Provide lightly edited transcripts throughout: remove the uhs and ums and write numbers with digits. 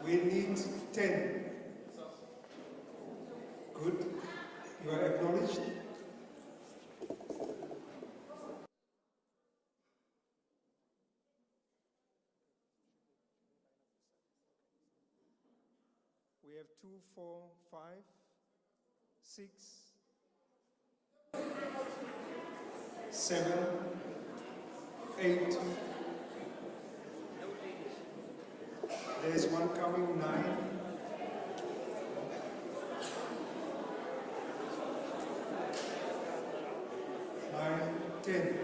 We need 10. Good. You are acknowledged. We have 2, 4, 5, 6, 7, 8. There's one coming, 9. 10.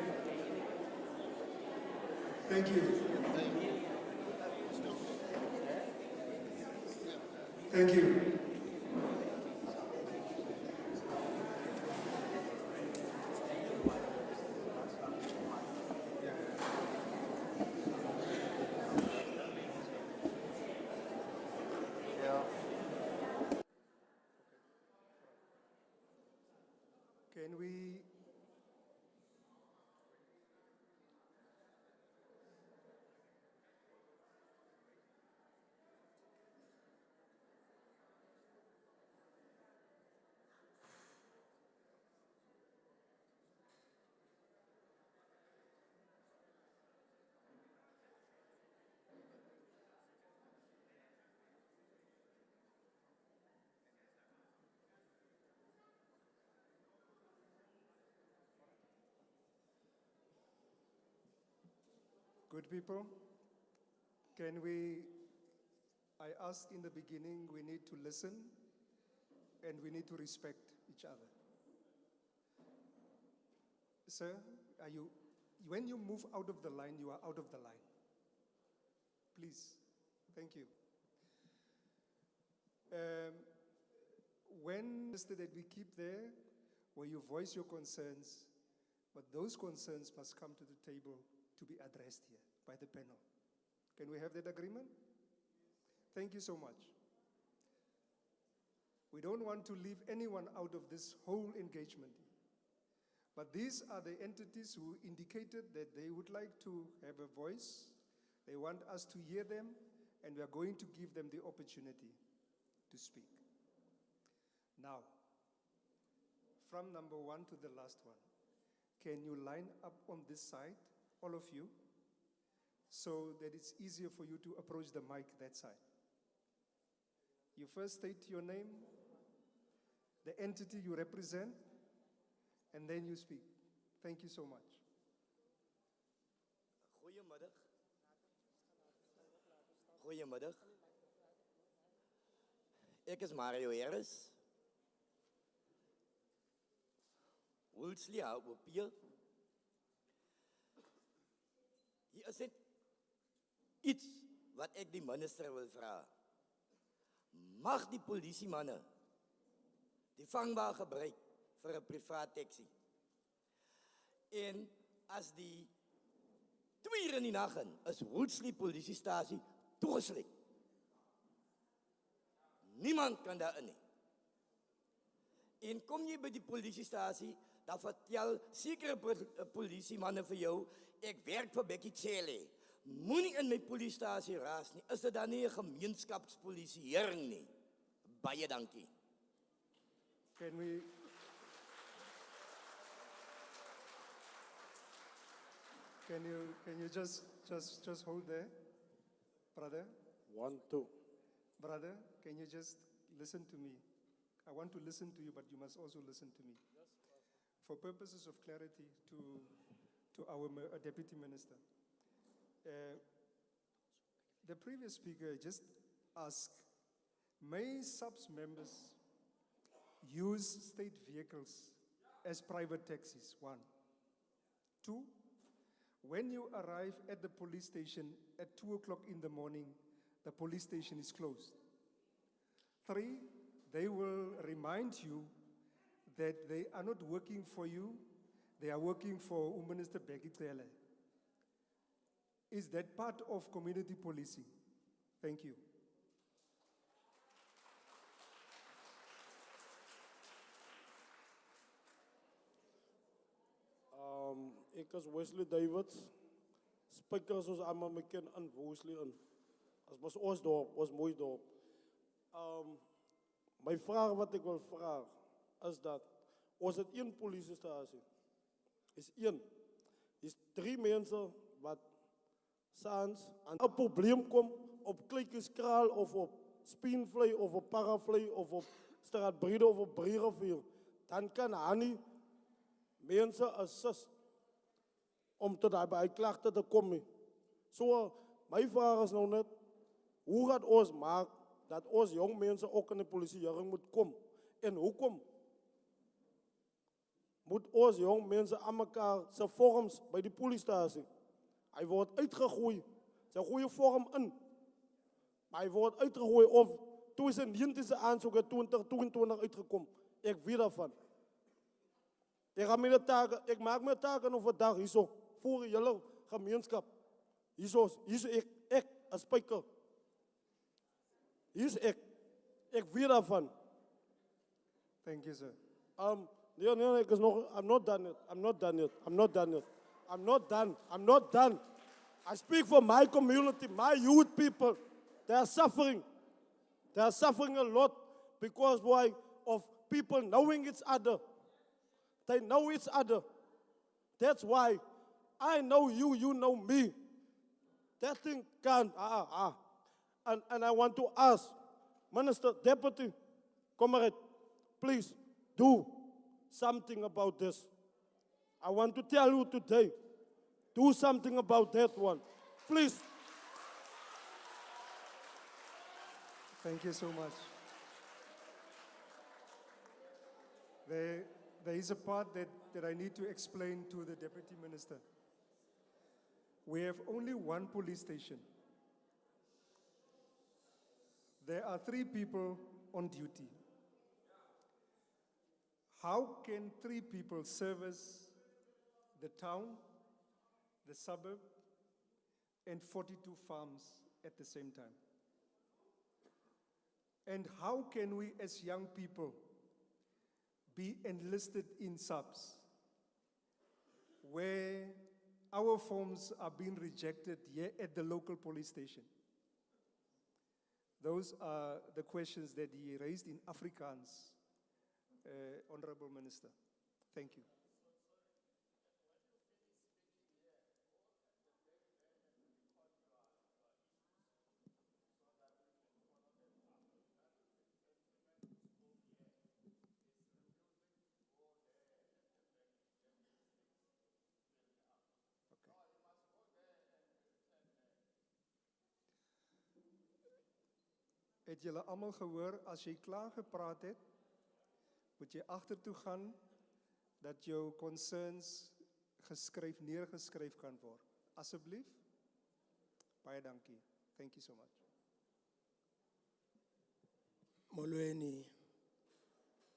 Thank you. Thank you. Can we Good people, I asked in the beginning, we need to listen and we need to respect each other. Sir, when you move out of the line, you are out of the line. Please, thank you. When that we keep there, where you voice your concerns, but those concerns must come to the table to be addressed here by the panel. Can we have that agreement? Thank you so much. We don't want to leave anyone out of this whole engagement. But these are the entities who indicated that they would like to have a voice. They want us to hear them, and we are going to give them the opportunity to speak. Now, from number 1 to the last one, can you line up on this side, all of you, so that it's easier for you to approach the mic that side? You first state your name, the entity you represent, and then you speak. Thank you so much. Goedemiddag. Ek is Mario Harris. Wolseley op hier. Hier is dit iets wat ek die minister wil vra. Mag die polisiemanne die vangbaar gebruik vir 'n privaat taxi? En as die 2 uur in die nag is Wolseley polisiestasie toegesluit. Niemand kan daarin nie. En kom jy by die polisiestasie, dan vertel sekere polisiemanne vir jou, ek werk vir Bekkie Cele. Moenie in my polisiestasie raas nie. Is dit dan nie 'n gemeenskapspolisieering nie? Baie dankie. Can you just hold there, brother? 1, 2. Brother, can you just listen to me? I want to listen to you, but you must also listen to me. For purposes of clarity to our Deputy Minister. The previous speaker just asked, may SAPS members use state vehicles as private taxis? 1. 2, when you arrive at the police station at 2 o'clock in the morning, the police station is closed. 3, they will remind you that they are not working for you, they are working for Minister Bekkie Cele. Is that part of community policing? Thank you. Ek is Wesley Davids. Speaker soos almal my ken in Wolseley in. was ons dorp, ons mooi dorp. Mijn vraag wat ik wil vragen is dat, ons het één politiestatie. Is één. Is 3 mensen wat s'avonds aan een probleem komt op Kleikenskraal of op Spinvlei of op Paraflei of op Straatbrede of op Brerevier. Dan kan Hanni mensen assist om tot daarbij klachten te komen. So, mijn vraag is nou net, hoe gaat ons maken dat ons jong mensen ook in de politiejaren moet komen? En hoekom moet ons jong mensen aan elkaar zijn vorms bij de politiestatie? Hij wordt uitgegooid, zijn goede vorm in. Maar hij wordt uitgegooid of 2019 aanzoeken 2022 uitgekomen. Ik weet daarvan. Ik maak mijn taken overdag hier zo, voor jullie gemeenschap. Hier is ik als spijker. Hier is ik. Ik weet daarvan. Thank you, sir. Nee, ik is nog, I'm not done. I speak for my community, my youth people. They are suffering. They are suffering a lot because why? Of people knowing each other. They know each other. That's why I know you, you know me. That thing can't. And I want to ask, Minister, Deputy, Comrade, please do something about this. I want to tell you today, do something about that one. Please. Thank you so much. There is a part that I need to explain to the Deputy Minister. We have only one police station. There are 3 people on duty. How can 3 people service the town, the suburb, and 42 farms at the same time? And how can we as young people be enlisted in SAPS, where our forms are being rejected here at the local police station? Those are the questions that he raised in Afrikaans, Honorable Minister. Thank you. Het julle allemaal gehoor, as jy klaar gepraat het, moet jy agtertoe gaan, dat jou concerns neergeskryf kan word. Asseblief. Baie dankie. Thank you so much. Molweni,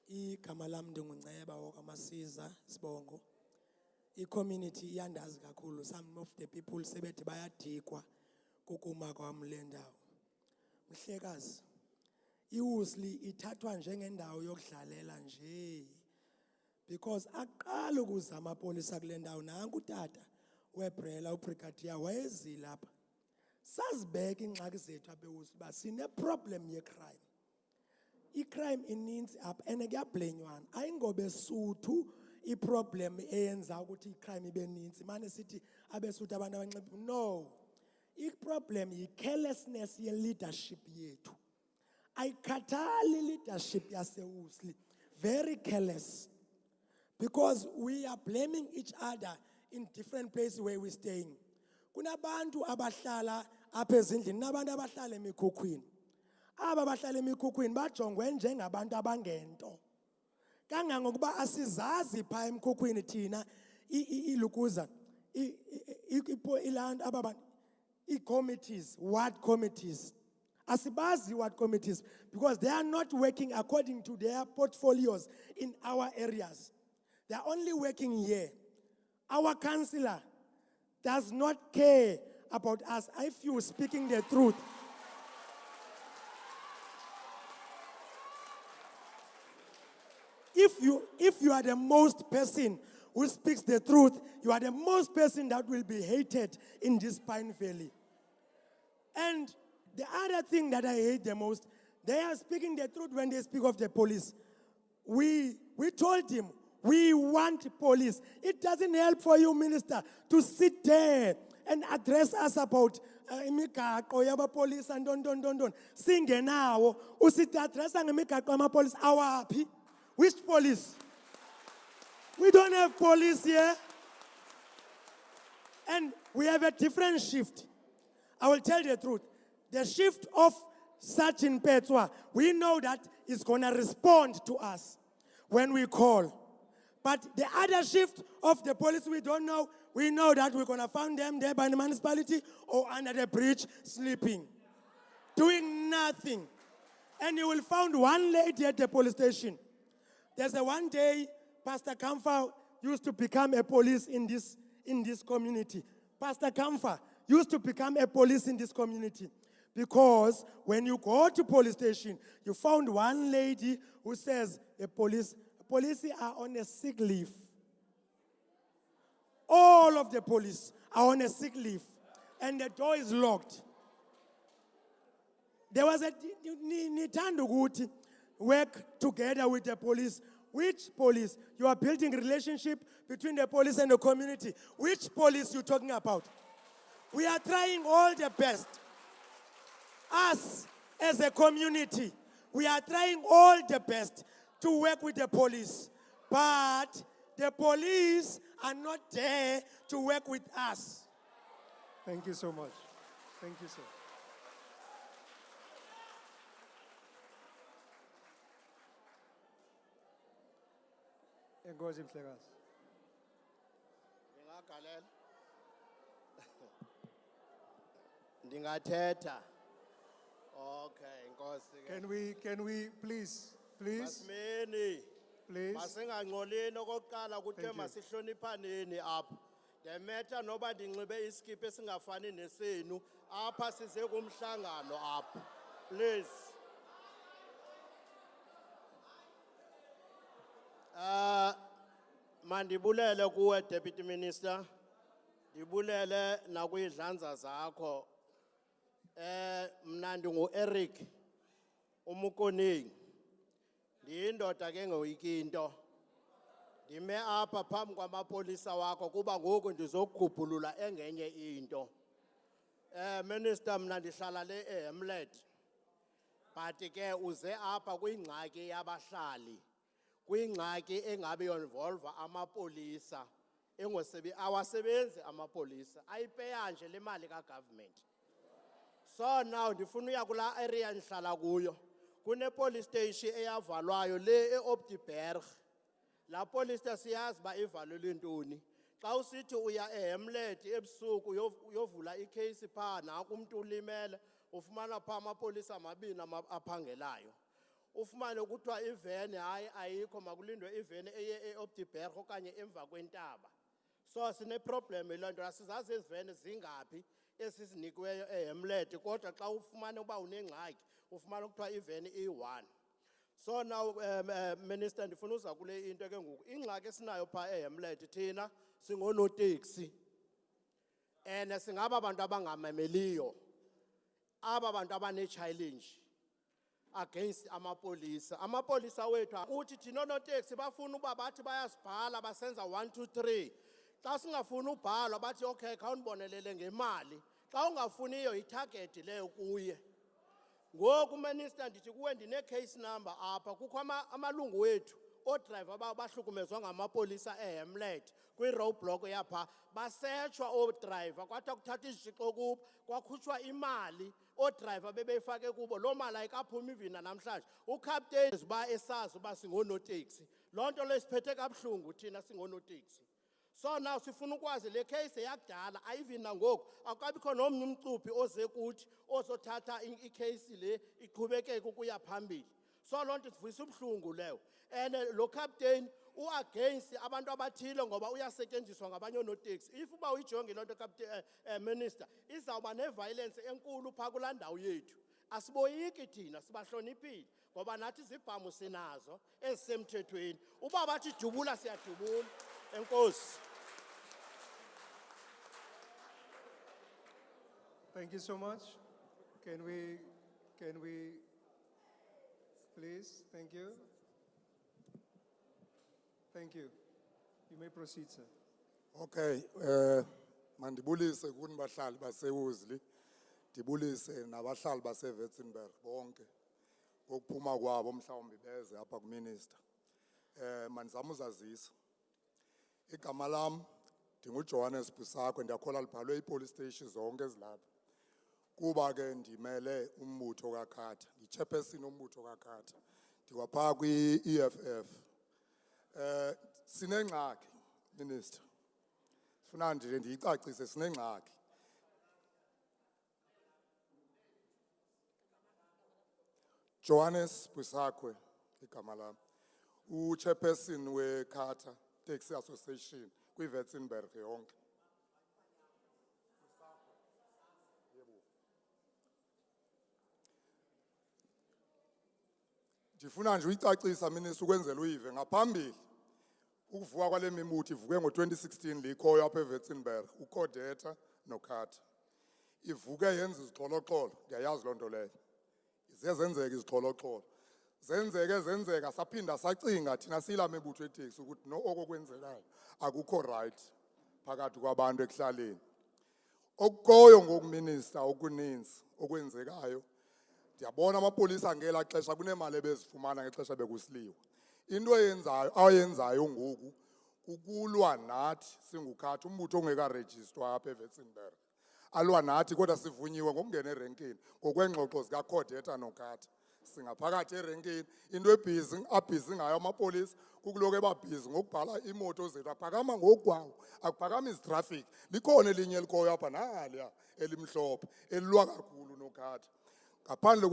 igama lam ndinguNceba wakwaMasiza Sibongo. I-community iyandazi kakhulu. Some of the people sebethi bayadikwa kukuma kwam le ndawo. Mhlekazi, iWolseley ithathwa njengendawo yokudlalela nje. Because aqala ukuza amapolisa kule ndawo, nanku utata weBrela uBrigadier wayezile lapha. Sazibeka ingxaki zethu apha eWolseley uba sine-problem ye-crime. I-crime ininzi apha and kuyablenywana. Ayingobe Suthu i-problem eyenza ukuthi i-crime ibe ninzi. Mane sithi abeSuthu abantu abanciphi. No. I-problem yi-carelessness ye-leadership yethu. Ayikhathali leadership yaseWolseley. Very careless. Because we are blaming each other in different places where we're staying. Kunabantu abahlala apha ezindlini nabantu abahlala emikhukhwini. Aba bahlala emikhukhwini bajongwe njengabantu abangento. Kangangokuba asizazi pha emikhukhwini thina ilukuza iland ababantu committees, ward committees. Asibazi ward committees because they are not working according to their portfolios in our areas. They are only working here. Our councillor does not care about us if you speaking the truth. If you are the most person who speaks the truth, you are the most person that will be hated in this Pine Valley. And the other thing that I hate the most, they are speaking the truth when they speak of the police. We told him, we want police. It doesn't help for you, minister, to sit there and address us about imigaqo yaba police and don. Singenawo, usithi addressa ngemigaqo yama police awaphi? Which police? We don't have police here. And we have a different shift. I will tell you the truth. The shift of Sergeant Petwa, we know that is going to respond to us when we call. But the other shift of the police, we don't know. We know that we're going to find them there by the municipality or under the bridge sleeping, doing nothing. And you will find one lady at the police station. There's a one day, Pastor Kamfa used to become a police in this community. Pastor Kamfa used to become a police in this community. Because when you go to police station, you found one lady who says, the police are on a sick leave. All of the police are on a sick leave. And the door is locked. There was a Nitanduguti work together with the police. Which police? You are building relationship between the police and the community. Which police you talking about? We are trying all the best. Us, as a community, we are trying all the best to work with the police. But the police are not there to work with us. Thank you so much. Thank you, sir. Enkosi Mhlekazi. Ndingathetha. Okay, Nkosi. Can we please? Masimeni. Please. Masingangcoleni okokuqala kuthe Thank you. masihloniphaneni apha. The matter noba ndinxibe iskipa esingafani nesenu apha size kumhlangano apha. Please. Mandibulele kuwe Deputy Minister. Ndibulele nakuyidlanza zakho. Mna ndingu-Eric Umukoneni. Ndiyindoda ke ngoyikinto. Ndime apha phambi kwamapolisa wakho kuba ngoku ndizogqubhulula engenye into. Minister, mna ndihlala le eHamlet. But ke uze apha kwingxaki yabahlali. Kwingxaki engabe yonvolva amapolisa. Awasebenzi amapolisa. Ayipeya nje le mali kagovernment. So now ndifuna uya kula area ndihlala kuyo. Kune police station eyavalwayo le eOptiberg. La police station siyazi ba ivalwe ntoni. Xa usithi uya eHamlet ebusuku uyovula icase pha naku umuntu ulimele ufumana pha amapolisa amabini aphangelayo. Ufumane ukuthiwa iveni hayi ayikho makulindwe iveni eye eOptiberg okanye emva kwentaba. So sine problem ilonto asizazi eziveni zingaphi esizinikiweyo eHamlet kodwa xa ufumane uba unengxaki ufumana ukuthiwa iveni i1. So now Minister ndifuna uza kule into ke ngoku ingxaki esinayo pha eHamlet thina singonoteksi and singaba abantu abangamameliyo aba bantu abane challenge against amapolisa wethu uthi thina onoteksi bafuna uba bathi bayasibhala basenza 1 2 3 xa singafuni ubhalwa bathi okay khawunibonelele ngemali xa ungafuniyo itarget leyo kuye. Ngoku Minister ndithi kuwe ndine case number apha kukho amalungu wethu odriver bahlukumezwa ngamapolisa eHamlet kwi roadblock yapha basetshwa odriver kwathiwa kuthatha izishixo kubo kwakhutshwa imali odriver bebeyifake kubo lo mali ayikaphumi ivina namhlanje ucaptain ziba esazi uba singonoteksi loo nto lesiphethe kabuhlungu thina singonoteksi. So now sifuna ukwazi le case yakudala ayivina ngoku akukabikho nomnye umcuphi oze kuthi ozothatha icase le iqhubekeke ukuya phambili. So loo nto sivuyisa ubuhlungu leyo and lo captain against abantu abathile ngoba uyasetyenziswa ngabanye oonoteksi. If uba uyijonge loo nto captain Minister izawuba neviolence enkulu phaa kulaa ndawo yethu. Asiboyiki thina sibahloniphile ngoba nathi izibhamu sinazo ezisemthethweni uba bathi dubula siyadubula. Enkosi. Thank you so much. can we, please, thank you. Thank you. You may proceed, sir. Okay, mandibulise kuni bahlali baseWolseley, ndibulise nabahlali baseWitzenberg bonke. Ngokuphuma kwabo mhlawumbe beze apha kuminister. Mandizama uzazisa. Igama lam ndinguJohannes Busakwe, ndiyakhola libhalwe ipolice station zonke ezilapha. Kuba ke ndimele umbutho kaKhatha, ndichairperson umbutho kaKhatha. Ndikwapha kwi-EFF. Sinengxaki, Minister. Sifuna nje ndiyicacise sinengxaki. Johannes Busakwe, igama lam. U-chairperson weKhatha Taxi Association kwi-Witzenberg yonke. Ndifuna nje uyicacisa Minister ukwenzela uyive ngaphambili. Ukuvuka kwale mimuthi ivuke ngo-2016 likhoyo apha eWitzenberg, uCodeta noKhatha. Ivuke yenza izixholoxholo, ndiyayazi loo nto leyo. Ize zenzeka izixholoxholo. Zenzeka saphinda sacinga thina siyila mibutho eteksi ukuthi no okokwenzekayo akukho right phakathi kwabantu ekuhlaleni. Okukoyo ngokuminister okuninzi okwenzekayo. Ndiyabona amapolisa ngela xesha kunemali ebezifumana ngexesha bekusiliwa. Into ayenzayo ngoku kukulwa nathi singuKhatha umbutho ongekarejistwa apha eWitzenberg. Alwa nathi kodwa sivunyiwe ngokungena erenkini ngokweengxoxo zikaCodeta noKhatha. Singaphakathi erenkini into abhizi ngayo amapolisa kukuloko ebabhizi ngokubhala imoto zethu aphakama ngokwawo akuphakama izitraffic. Likhona elinye elikhoyo apha naliya elimhlophe elilwa kakhulu noKhatha. Ngaphandle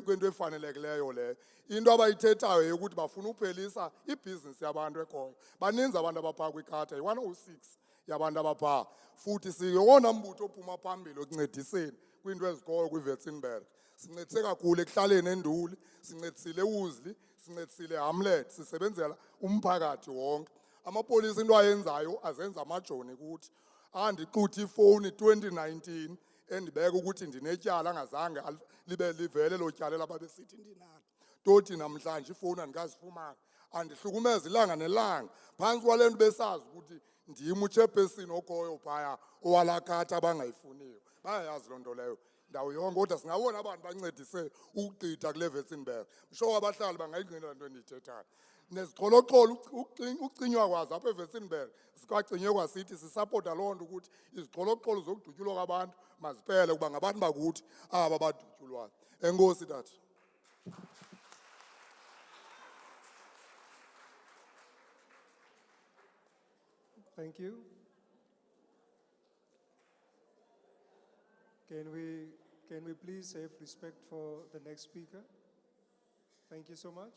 kwento efanelekileyo leyo, into abayithethayo ukuthi bafuna uphelisa ibhizinisi yabantu ekhoyo. Baninzi abantu abaphaa kwiKhatha, yi-106 yabantu abaphaa. Futhi siyowona mbutho ophuma phambili ekuncediseni kwiinto ezikhoyo kwiWitzenberg. Sincedise kakhulu ekuhlaleni eNduli, sincedisile eWolseley, sincedisile eHamlet, sisebenzela umphakathi wonke. Amapolisa into ayenzayo azenza amajoni kuthi. Andixuthi ifowuni 2019 endibeka ukuthi ndinetyala angazange libe livele lo tyala lababesithi ndinalo. Toti namhlanje ifowuni andikazifumani. Andihlukumeza ilanga nelanga. Phantsi kwale nto besazi ukuthi ndim uchairperson okhoyo phaya owalaKhatha abangayifuniyo. Bayayazi loo nto leyo. Ndawo yonke kodwa singabona abantu bancedise ukugqitha kule Witzenberg. Msho abahlali bangayingqina laa nto endiyithethayo. Nezixholoxholo ukucinywa kwazo apha eWitzenberg sikwacinywe kwasithi sisapota loo nto ukuthi izixholoxholo zokudutyulwa kwabantu maziphele kuba ngabantu bakuthi aba badutyulwayo. Enkosi tata. Thank you. Can we please have respect for the next speaker? Thank you so much.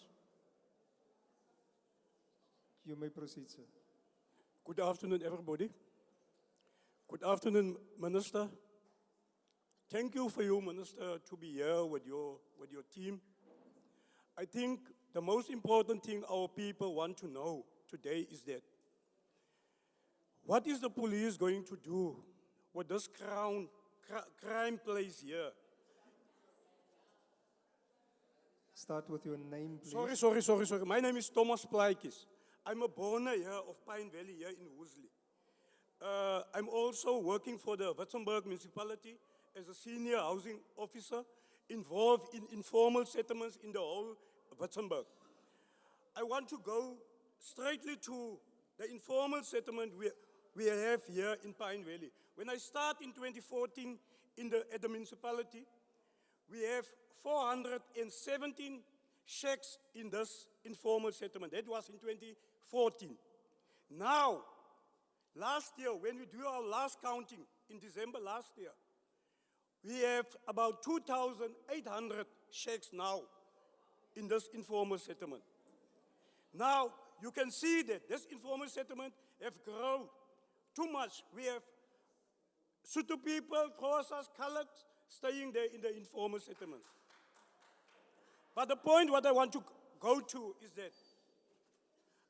You may proceed, sir. Good afternoon, everybody. Good afternoon, Minister. Thank you for you, Minister, to be here with your team. I think the most important thing our people want to know today is that what is the police going to do with this crime place here? Start with your name, please. Sorry. My name is Thomas Plaikis. I'm a borner here of Pine Valley here in Wolseley. I'm also working for the Witzenberg municipality as a senior housing officer involved in informal settlements in the whole Witzenberg. I want to go straightly to the informal settlement we have here in Pine Valley. When I start in 2014 at the municipality, we have 417 shacks in this informal settlement. That was in 2014. Now, last year, when we do our last counting in December last year, we have about 2,800 shacks now in this informal settlement. Now, you can see that this informal settlement have grown too much. We have Sotho people, Xhosas, Colored, staying there in the informal settlements. But the point what I want to go to is that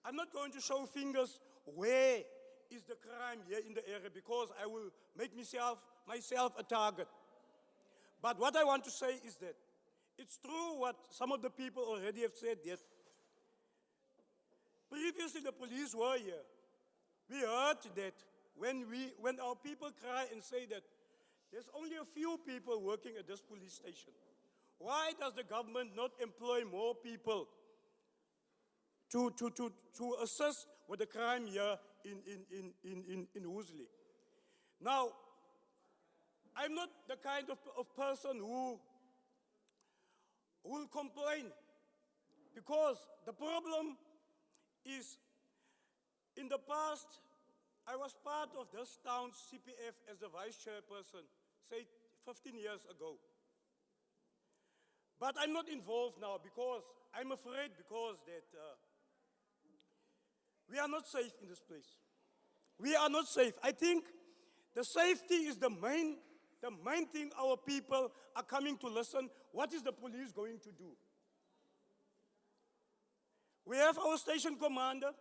I'm not going to show fingers where is the crime here in the area because I will make myself a target. But what I want to say is that it's true what some of the people already have said, that previously the police were here. We heard that when our people cry and say that there's only a few people working at this police station. Why does the government not employ more people to assist with the crime here in Wolseley? Now, I'm not the kind of person who will complain, because the problem is, in the past, I was part of this town's CPF as the vice chairperson, say 15 years ago. But I'm not involved now because I'm afraid that we are not safe in this place. We are not safe. I think the safety is the main thing our people are coming to listen. What is the police going to do? We have our station commander.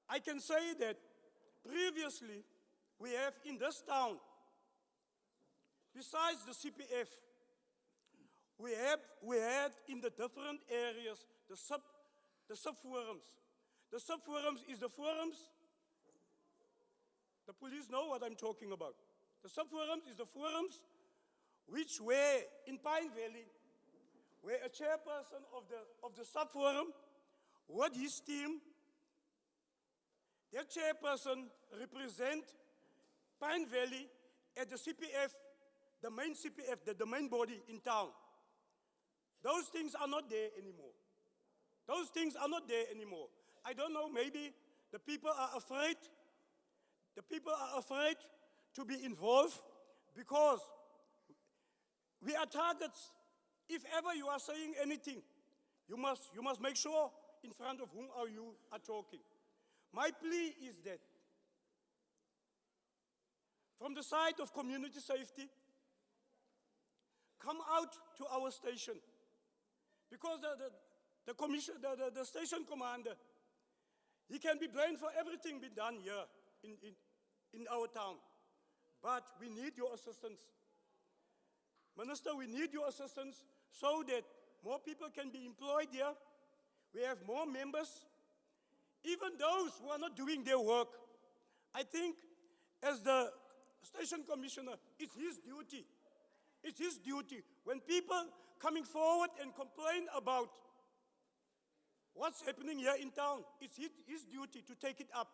I can say that previously we have in this town, besides the CPF, we had in the different areas the sub-forums. The sub-forums is the forums. The police know what I'm talking about. The sub-forums is the forums which were in Pine Valley, where a chairperson of the sub-forum with his team, their chairperson represent Pine Valley at the CPF, the main CPF, the main body in town. Those things are not there anymore. Those things are not there anymore. I don't know, maybe the people are afraid. The people are afraid to be involved because we are targets. If ever you are saying anything, you must make sure in front of whom you are talking. My plea is that from the side of community safety, come out to our station, because the station commander, he can be blamed for everything being done here in our town. But we need your assistance. Minister, we need your assistance so that more people can be employed here. We have more members. Even those who are not doing their work, I think as the station commissioner, it's his duty. It's his duty. When people coming forward and complain about what's happening here in town, it's his duty to take it up.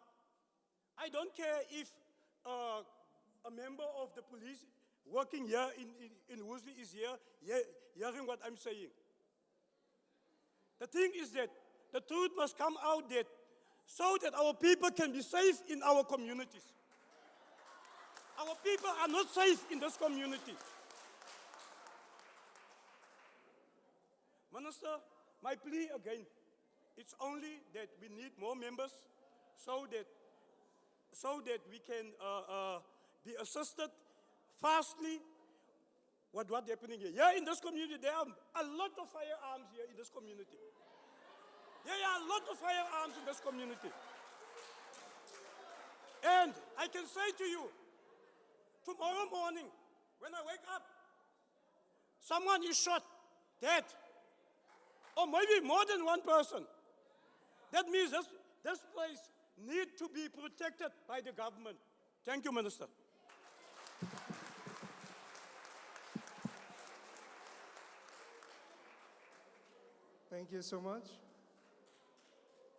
I don't care if a member of the police working here in Wolseley is hearing what I'm saying. The thing is that the truth must come out so that our people can be safe in our communities. Our people are not safe in this community. Minister, my plea again, it's only that we need more members so that we can be assisted fastly with what's happening here. Here in this community, there are a lot of firearms here in this community. There are a lot of firearms in this community. And I can say to you, tomorrow morning, when I wake up, someone is shot, dead, or maybe more than one person. That means this place needs to be protected by the government. Thank you, Minister. Thank you so much.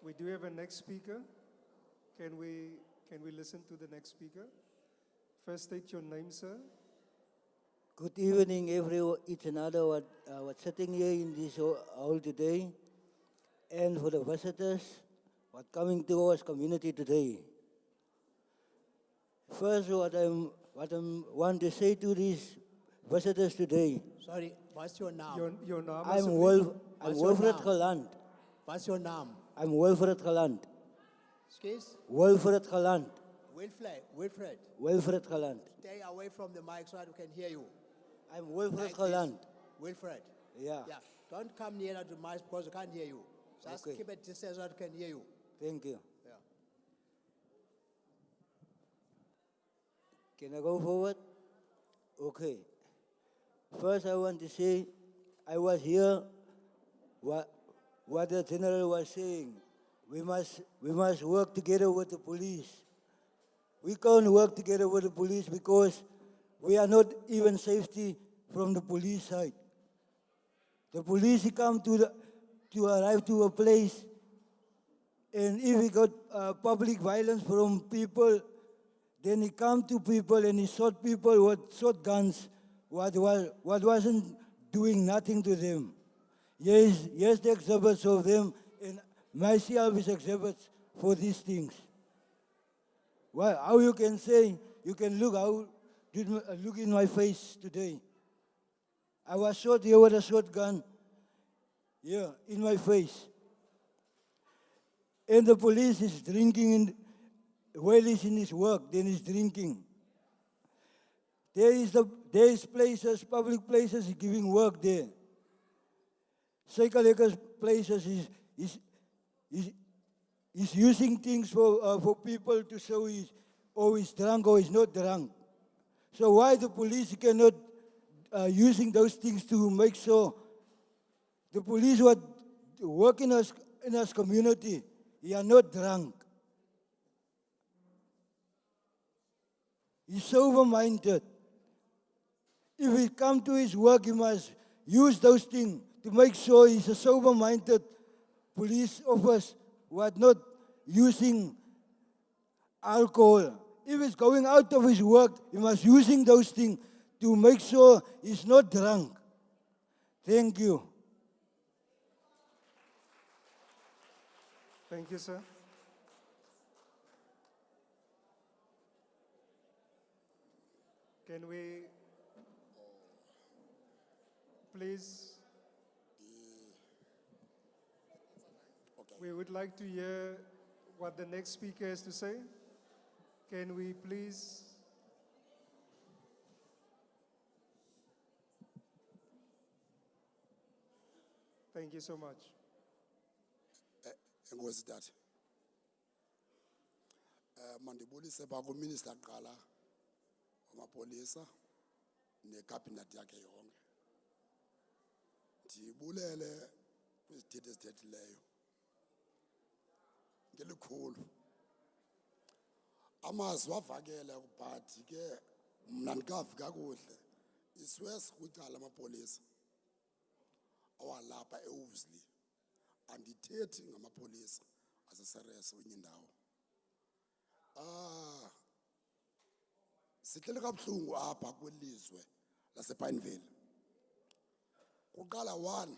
We do have a next speaker. Can we listen to the next speaker? First, state your name, sir. Good evening, each and other what's sitting here in this hall today, and for the visitors what coming to our community today. First, what I want to say to these visitors today. Sorry, what's your name? Your name. I'm Wilfred Geland. What's your name? I'm Wilfred Geland. Excuse? Wilfred Geland. Wilfred. Wilfred Geland. Stay away from the mic so that we can hear you. I'm Wilfred Like Geland. this. Wilfred. Yeah. Yeah. Don't come near to the mic because we can't hear you. Just Okay. keep it distance so that we can hear you. Thank you. Yeah. Can I go forward? Okay. First, I want to say, I was here, what the general was saying. We must work together with the police. We can't work together with the police because we are not even safety from the police side. The police come to arrive to a place, and if he got public violence from people, then he come to people and he shot people with shotguns, what wasn't doing nothing to them. Yes, the exhibits of them, and myself is exhibits for these things. Well, how you can say, you can look in my face today. I was shot here with a shotgun, in my face. And the police is drinking while he's in his work, then he's drinking. There is places, public places, giving work there. Psychological places is using things for people to show he's drunk or he's not drunk. So why the police cannot using those things to make sure the police who work in our community, he are not drunk. He's sober-minded. If he come to his work, he must use those things to make sure he's a sober-minded police officer who are not using alcohol. If he's going out of his work, he must using those things to make sure he's not drunk. Thank you. Thank you, sir. Can we please? We would like to hear what the next speaker has to say. Can we please? Thank you so much. Enkosi dad. Mandibulise ba ku minister qala wamapolisa necabinet yakhe yonke. Ndibulele kwizithethe ezithethileyo. Ngelikhulu. Amazwi avakele but ke mna ndikavi kakuhle. Iswes kwicala amapolisa. Awalapha eWolseley. Andithethi ngamapolisa aseserese kwenye indawo. Sihlele kabuhlungu apha kwelizwe lasePineville. Kuqala 1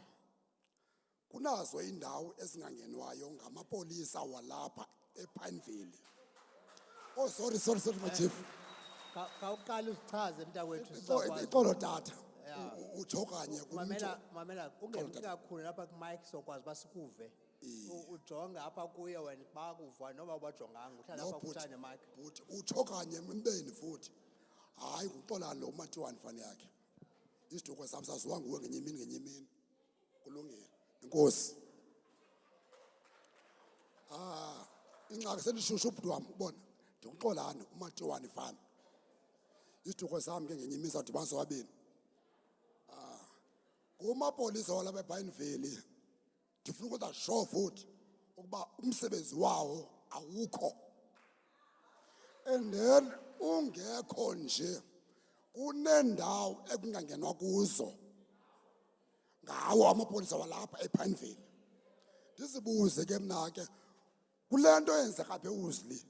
kunazo indawo ezingangenwayo ngamapolisa walapha ePineville. Oh sorry my chief. Kawuqala usichaze mntakwethu Ixolo tata. Utsho kanye mamela ungemi kakhulu lapha ku-mic sokwazi basikuve. Ujonge apha kuye wena bakuva noba ubajonganga uhlala lapha kutshane mic. But utsho kanye mbeni futhi. Hayi uxolani lo Matiwane Fannie yakhe. Isiduko sami saziwa nguwe ngenye imini. Kulungile. Inkosi. Ingxaki selishushu ubhuti wami ubona. Ndikuxolani uMatiwane Fannie. Isiduko sami ke ngenye imini sawudibanisa wabini. Kumapolisa walapha ePineville ndifuna ukuthi asho futhi ukuba umsebenzi wawo awukho. And then ungekho nje kunendawo ekungangenwa kuzo ngawo amapolisa walapha ePineville. Ndizibuze ke mna ke kule nto yenzeka apha eWolseley.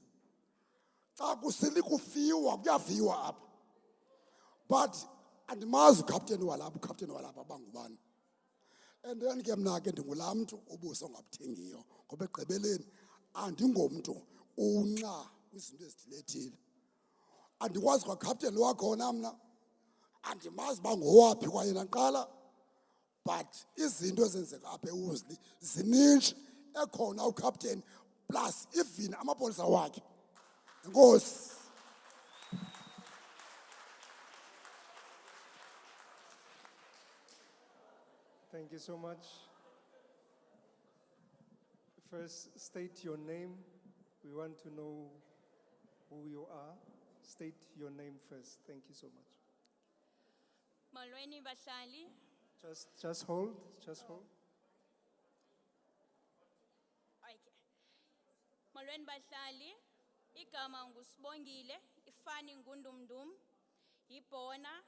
Xa kusili kufiwa kuyaviwa apha. But andimazi ucaptain walapha bangubani. And then ke mna ke ndingulaa mntu ubuso ngabuthengiyo ngoba egqibeleni andingomntu unxa kwizinto ezithilethile. Andikwazi kwacaptain wakhona mna andimazi bangowaphi kwayena qala. But izinto ezenzeka apha eWolseley zininji ekhona ucaptain plus even amapolisa wakhe. Inkosi. Thank you so much. First, state your name. We want to know who you are. State your name first. Thank you so much. Molweni bahlali. Just hold, just hold. Okay. Molweni bahlali. Igama ngusibongile, ifani ngundumdum. Ibona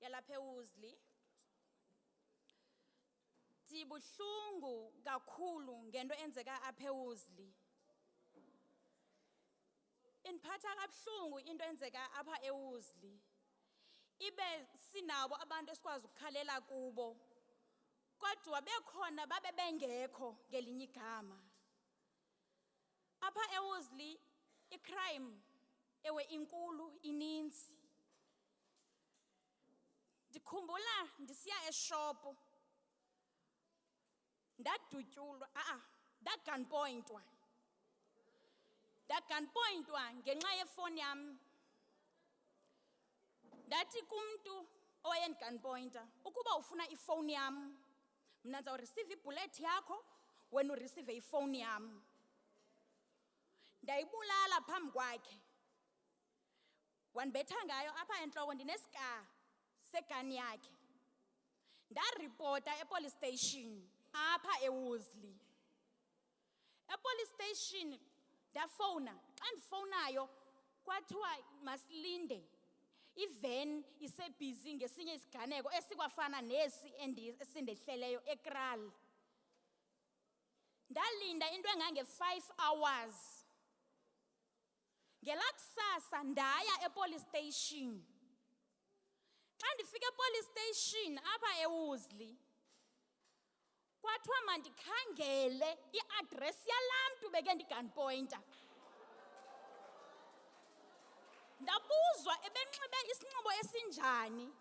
yalapha eWolseley. Sibuhlungu kakhulu ngento enzeka apha eWolseley. Inphatha kabuhlungu into enzeka apha eWolseley. Ibe sinabo abantu esikwazi ukukhalela kubo. Kodwa bekhona babe bengekho ngelinye igama. Apha eWolseley icrime ewe inkulu ininzi. Ndikhumbula ndisiya eshop. Ndadutyulwa, ndagunpointwa. Ndagunpointwa ngenxa yefoni yam. Ndathi kumntu owayendigunpointa, ukuba ufuna ifoni yam, mna ndizawureceive ibullet yakho, wena ureceive ifoni yam. Ndayibulala phambi kwakhe. Wanibetha ngayo apha entloko ndineska segani yakhe. Ndaripota epolice station apha eWolseley. Epolice station ndafowuna. Xa ndifowunayo kwathiwa masilinde. Ivan isebhizi ngesinye isiganeko esikwafana nesi esindehleleyo eKral. Ndalinda into engange 5 hours. Ngelakusasa ndaya epolice station. Xa ndifika epolice station apha eWolseley, kwathiwa mandikhangele iaddress yalaa mntu beke ndigunpointa. Ndabuzwa ebenxibe isinxibo esinjani.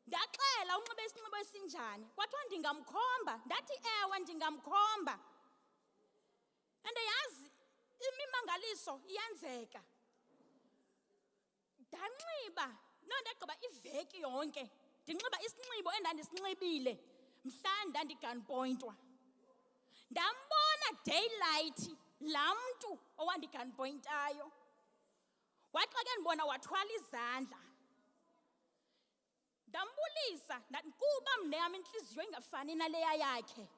Ndaxela unxibe isinxibo esinjani. Kwathiwa ndingamkhomba. Ndathi ewe ndingamkhomba. Andayazi imimangaliso iyenzeka. Ndanxiba, ndagqiba iveki yonke. Ndinxiba isinxibo endandisinxibile mhla ndandigunpointwa. Ndambona daylight laa mntu owandigunpointayo. Wathi xa ke ndibona wathwala izandla. Ndambulisa kuba mne yam intliziyo ingafani naleya yakhe.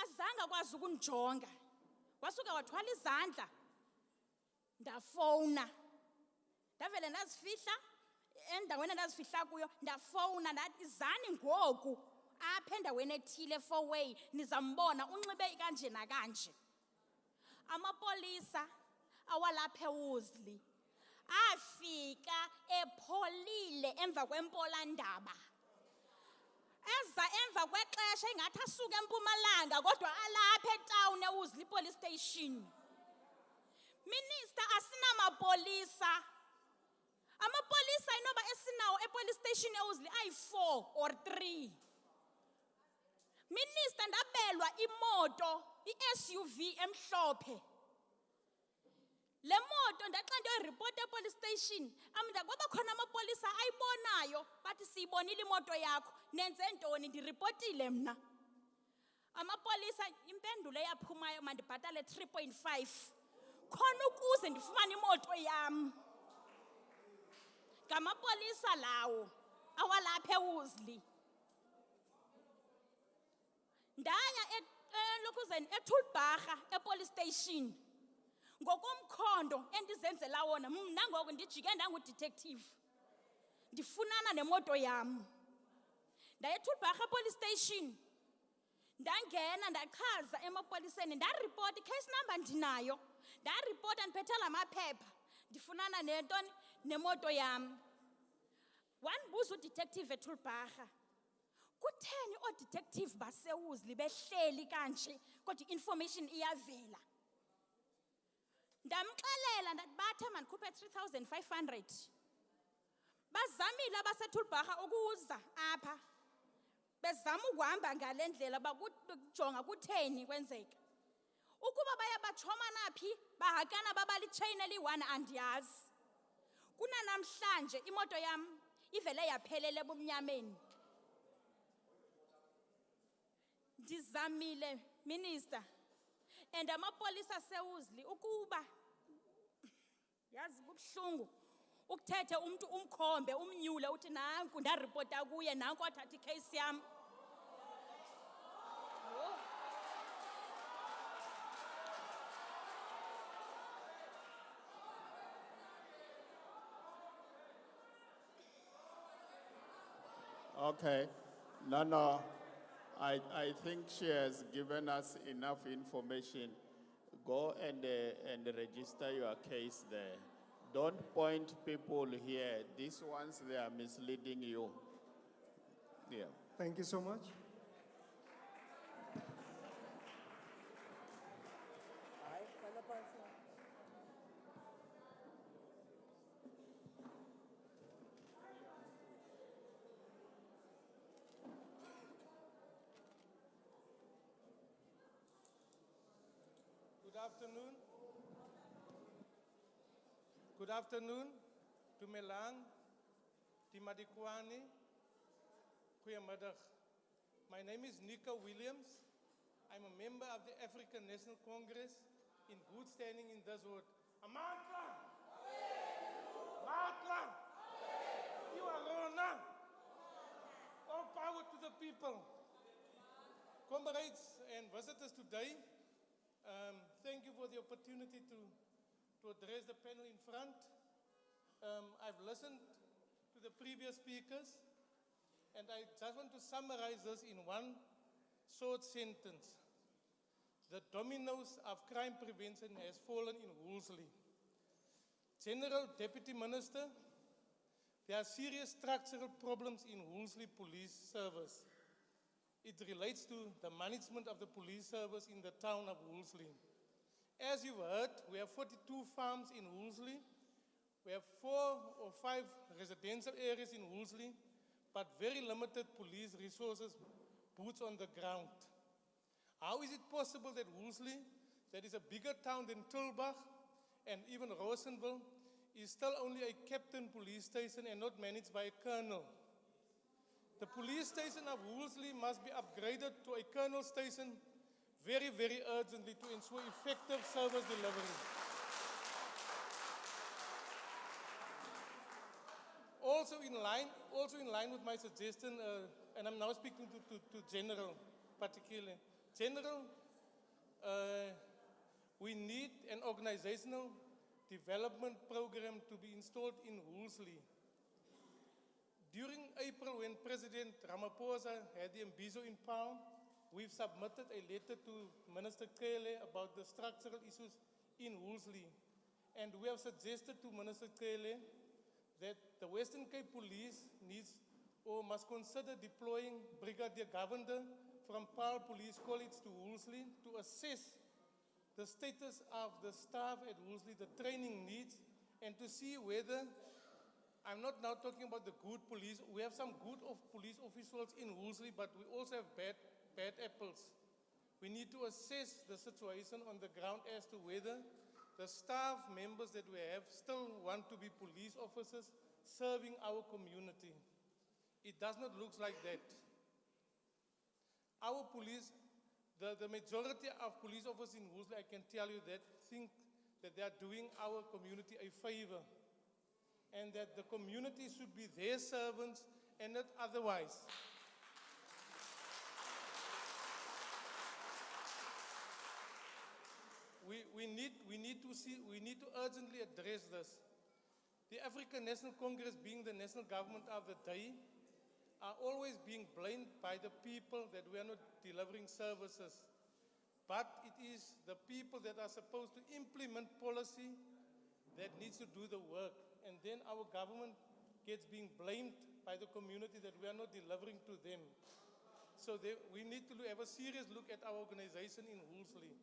Azange akwazi ukundijonga. Wasuka wathwala izandla. Ndafowuna. Ndavele ndazifihla endaweni endazifihla kuyo. Ndafowuna ndathi izani ngoku apha endaweni ethile 4-way nizambona unxibe kanje nakanje. Amapolisa awalapha eWolseley afika epholile emva kwempolandaba. Eza emva kwexesha ingathi asuka eMpumalanga kodwa alapha etown eWolseley police station. Minister asinamapolisa. Amapolisa inoba esinawo epolice station eWolseley ayi4 or 3. Minister ndabelwa imoto iSUV emhlophe. Le moto ndaxa ndoyireport epolice station, kwaba khona amapolisa ayibonayo bathi siyibonile imoto yakho nenze ntoni ndirepotile mna. Amapolisa impendulo eyaphumayo mandibhatale 3.5 khona ukuze ndifumane imoto yam. Ngamapolisa lawo awalapha eWolseley. Ndaya lokuzeni eThulbagha epolice station. Ngokomkhondo endizenzela wona mna ngoku ndijike ndangudetective. Ndifunana nemoto yam. Ndaya eThulbagha police station. Ndangena ndachaza emapoliseni ndareport case number ndinayo. Ndareport ndiphethe lamaphepha. Ndifunana nentoni nemoto yam. Wandibuza udetective eThulbagha. Kutheni odetective baseWolseley behleli kanje kodwa information iyavela. Ndamxelela ndathi bathe mandikhuphe 3,500. Bazamile abaseThulbagha ukuza apha. Bezama ukuhamba ngale ndlela bakujonga kutheni kwenzeka. Ukuba baya batshoma naphi bahakana babali chain eli1 andiyazi. Kuna namhlanje imoto yam ivele yaphelele ebumnyameni. Ndizamile minister and amapolisa aseWolseley ukuba yazi kubuhlungu ukuthethe umuntu umkhombe umnyule uthi nanku ndaripota kuye nanku athatha icase yam. Okay. No. I think she has given us enough information. Go and register your case there. Don't point people here. These ones, they are misleading you. Yeah. Thank you so much. Good afternoon. Good afternoon. Dumelang, Timadikwani, Goeiemiddag. My name is Nika Williams. I'm a member of the African National Congress in good standing in this ward. Amandla! Matla! You alone! All power to the people. Comrades and visitors today, thank you for the opportunity to address the panel in front. I've listened to the previous speakers, and I just want to summarize this in one short sentence. The dominoes of crime prevention has fallen in Wolseley. General Deputy Minister, there are serious structural problems in Wolseley Police Service. It relates to the management of the police service in the town of Wolseley. As you've heard, we have 42 farms in Wolseley. We have 4 or 5 residential areas in Wolseley, but very limited police resources, boots on the ground. How is it possible that Wolseley, that is a bigger town than Tulbagh and even Rosenville, is still only a captain police station and not managed by a colonel? The police station of Wolseley must be upgraded to a colonel station very, very urgently to ensure effective service delivery. Also in line with my suggestion, and I'm now speaking to General particularly. General, we need an organizational development program to be installed in Wolseley. During April, when President Ramaphosa had the Imbizo in power, we've submitted a letter to Minister Cassel about the structural issues in Wolseley. And we have suggested to Minister Cassel that the Western Cape Police needs or must consider deploying Brigadier Governor from Paarl Police College to Wolseley to assess the status of the staff at Wolseley, the training needs, and to see whether, I'm not now talking about the good police, we have some good police officers in Wolseley, but we also have bad apples. We need to assess the situation on the ground as to whether the staff members that we have still want to be police officers serving our community. It does not look like that. Our police, the majority of police officers in Wolseley, I can tell you that, think that they are doing our community a favor, and that the community should be their servants and not otherwise. We need to urgently address this. The African National Congress, being the national government of the day, are always being blamed by the people that we are not delivering services. But it is the people that are supposed to implement policy that needs to do the work. And then our government gets being blamed by the community that we are not delivering to them. So we need to have a serious look at our organization in Wolseley.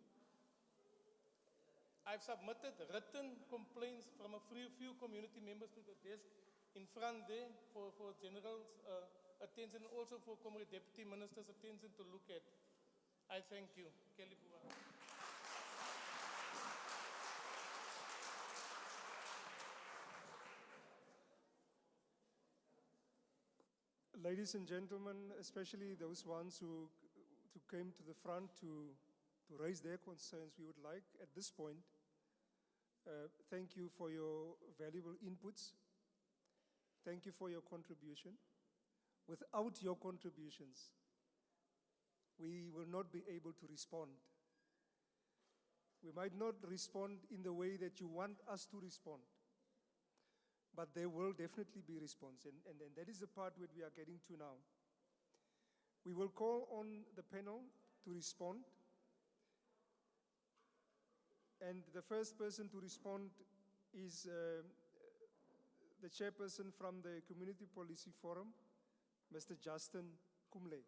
I've submitted written complaints from a few community members to the desk in front there for General's attention, and also for Comrade Deputy Minister's attention to look at. I thank you. Kelly Bua. Ladies and gentlemen, especially those ones who came to the front to raise their concerns, we would like at this point, thank you for your valuable inputs. Thank you for your contribution. Without your contributions, we will not be able to respond. We might not respond in the way that you want us to respond, but there will definitely be response, and that is the part that we are getting to now. We will call on the panel to respond, and the first person to respond is the chairperson from the Community Policy Forum, Mr. Justin Kumle.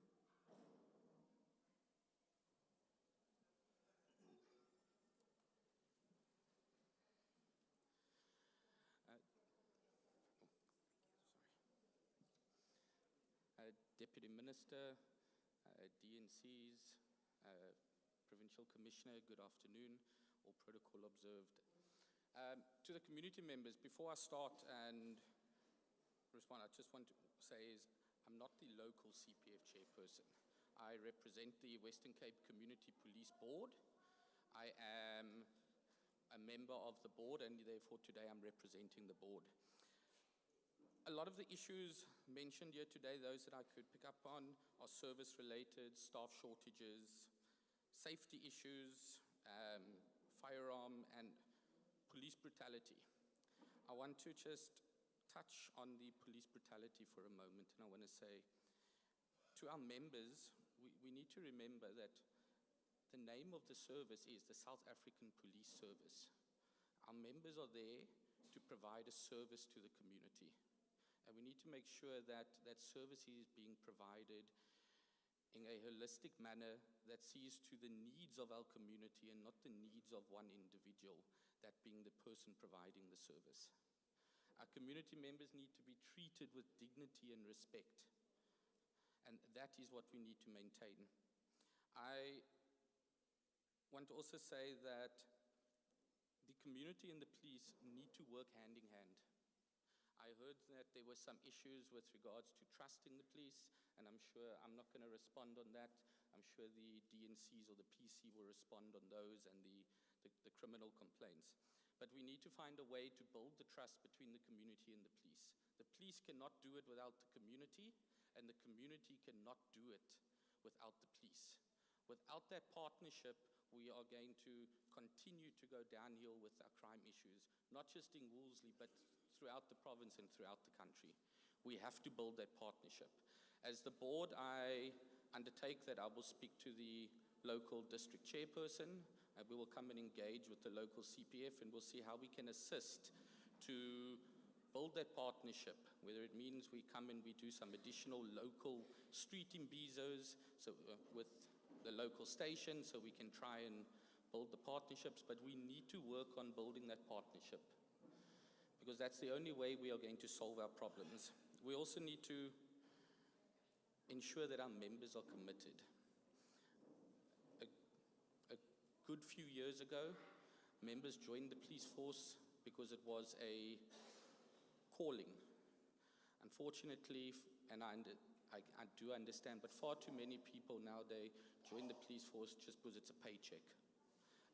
Deputy Minister, DNCs, Provincial Commissioner, good afternoon, all protocol observed. To the community members, before I start and respond, I just want to say is I'm not the local CPF chairperson. I represent the Western Cape Community Police Board. I am a member of the board, and therefore today I'm representing the board. A lot of the issues mentioned here today, those that I could pick up on, are service-related, staff shortages, safety issues, firearm, and police brutality. I want to just touch on the police brutality for a moment, and I want to say to our members, we need to remember that the name of the service is the South African Police Service. Our members are there to provide a service to the community. And we need to make sure that that service is being provided in a holistic manner that sees to the needs of our community and not the needs of one individual, that being the person providing the service. Our community members need to be treated with dignity and respect. And that is what we need to maintain. I want to also say that the community and the police need to work hand in hand. I heard that there were some issues with regards to trust in the police, and I'm sure I'm not going to respond on that. I'm sure the DNCs or the PC will respond on those and the criminal complaints. But we need to find a way to build the trust between the community and the police. The police cannot do it without the community, and the community cannot do it without the police. Without that partnership, we are going to continue to go downhill with our crime issues, not just in Wolseley, but throughout the province and throughout the country. We have to build that partnership. As the board, I undertake that I will speak to the local district chairperson, and we will come and engage with the local CPF, and we'll see how we can assist to build that partnership, whether it means we come and we do some additional local street imbizos with the local station, so we can try and build the partnerships, but we need to work on building that partnership, because that's the only way we are going to solve our problems. We also need to ensure that our members are committed. A good few years ago, members joined the police force because it was a calling. Unfortunately, and I do understand, but far too many people nowadays join the police force just because it's a paycheck.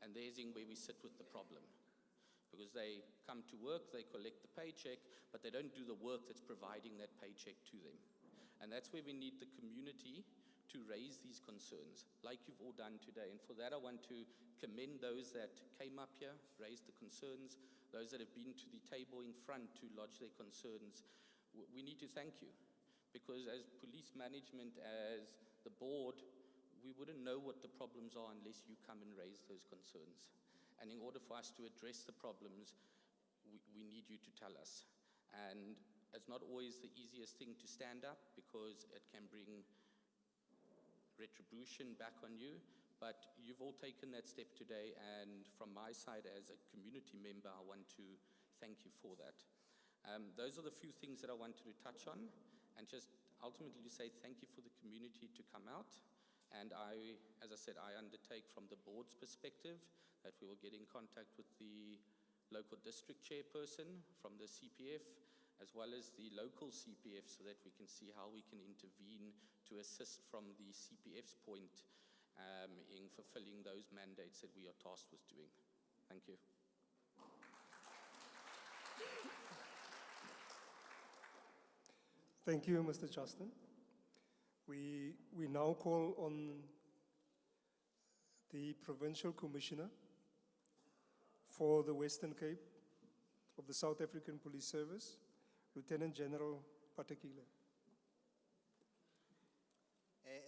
And there's where we sit with the problem. Because they come to work, they collect the paycheck, but they don't do the work that's providing that paycheck to them. And that's where we need the community to raise these concerns, like you've all done today. And for that, I want to commend those that came up here, raised the concerns, those that have been to the table in front to lodge their concerns. We need to thank you, because as police management, as the board, we wouldn't know what the problems are unless you come and raise those concerns. And in order for us to address the problems, we need you to tell us. And it's not always the easiest thing to stand up, because it can bring retribution back on you, but you've all taken that step today, and from my side as a community member, I want to thank you for that. Those are the few things that I wanted to touch on, and just ultimately to say thank you for the community to come out. And as I said, I undertake from the board's perspective that we will get in contact with the local district chairperson from the CPF, as well as the local CPF, so that we can see how we can intervene to assist from the CPF's point in fulfilling those mandates that we are tasked with doing. Thank you. Thank you, Mr. Justin. We now call on the Provincial Commissioner for the Western Cape of the South African Police Service, Lieutenant General Patekile.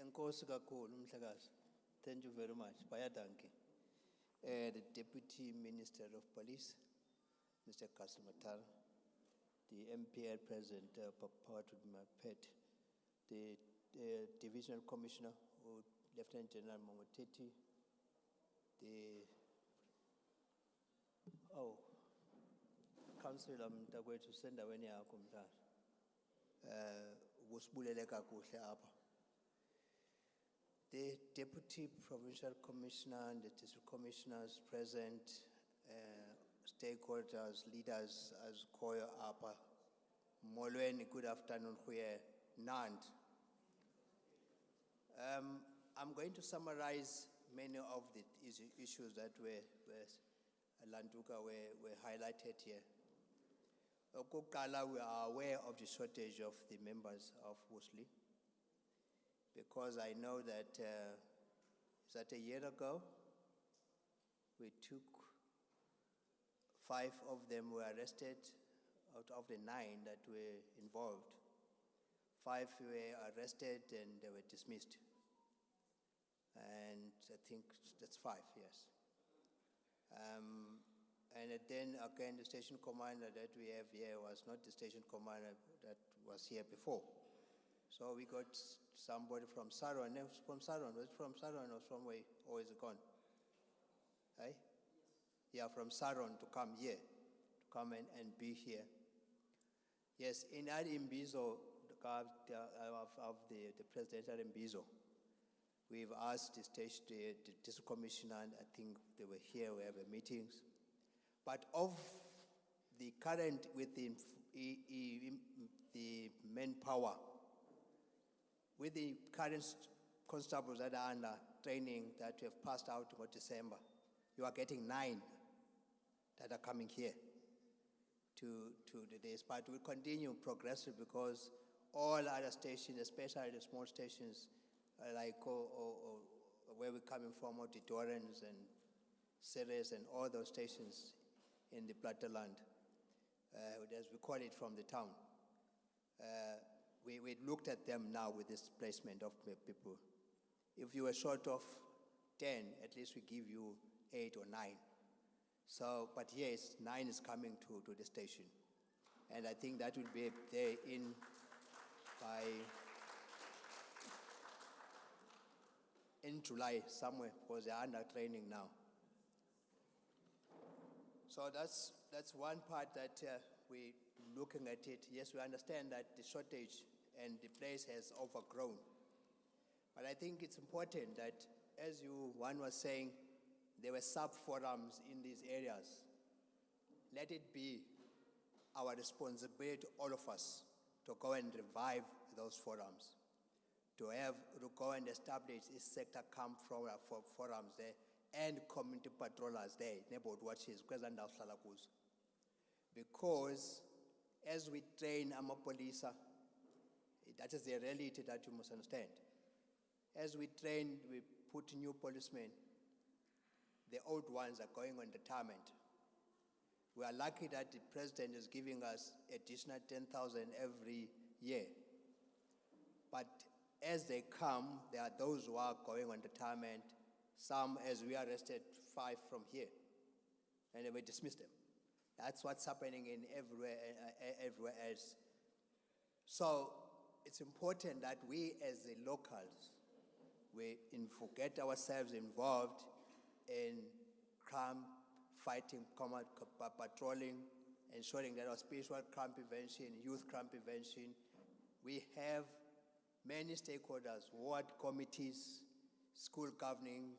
Enkosi kakhulu Mhlekazi. Thank you very much. Bayadanki. The Deputy Minister of Police, Mr. Cassel Mathale, the MPL President, Papa to my pet, the Divisional Commissioner, Lieutenant General Momoteti, the Councillor Mntakwethu sendaweni yakho mntana. Usibulele kakuhle apha. The Deputy Provincial Commissioner and the District Commissioners present, stakeholders, leaders as Koyo Apa. Molweni, good afternoon, Huye, Nand. I'm going to summarize many of the issues that were highlighted here. Okokala, we are aware of the shortage of the members of Wolseley, because I know that a year ago, we took 5 of them were arrested out of the 9 that were involved. 5 were arrested and they were dismissed. And I think that's 5, yes. And then again, the station commander that we have here was not the station commander that was here before. So we got somebody from Saron. Was it from Saron or from where? Or is it gone? Hey? Yeah, from Saron to come here, to come and be here. Yes, in that Imbizo, of the presidential Imbizo, we've asked the district commissioner, and I think they were here, we have meetings. But of the current within the manpower, with the current constables that are under training that we have passed out for December, you are getting 9 that are coming here to this. But we'll continue progressive, because all other stations, especially the small stations, like where we're coming from, Auditorians and Ceres and all those stations in the Platteland, as we call it from the town. We looked at them now with this placement of people. If you were short of 10, at least we give you 8 or 9. So, but yes, 9 is coming to the station. And I think that will be there in July somewhere, because they are under training now. So that's one part that we're looking at it. Yes, we understand that the shortage and the place has overgrown. But I think it's important that, as one was saying, there were sub-forums in these areas. Let it be our responsibility, all of us, to go and revive those forums, to go and establish a sector camp forums there, and community patrollers there, neighborhood watches, because as we train police, that is the reality that you must understand. As we train, we put new policemen, the old ones are going on retirement. We are lucky that the president is giving us additional 10,000 every year. But as they come, there are those who are going on retirement. Some, as we arrested 5 from here, and we dismissed them. That's what's happening in everywhere else. So it's important that we, as the locals, we get ourselves involved in crime fighting, patrolling, ensuring that our spiritual crime prevention, youth crime prevention. We have many stakeholders, ward committees, school governing,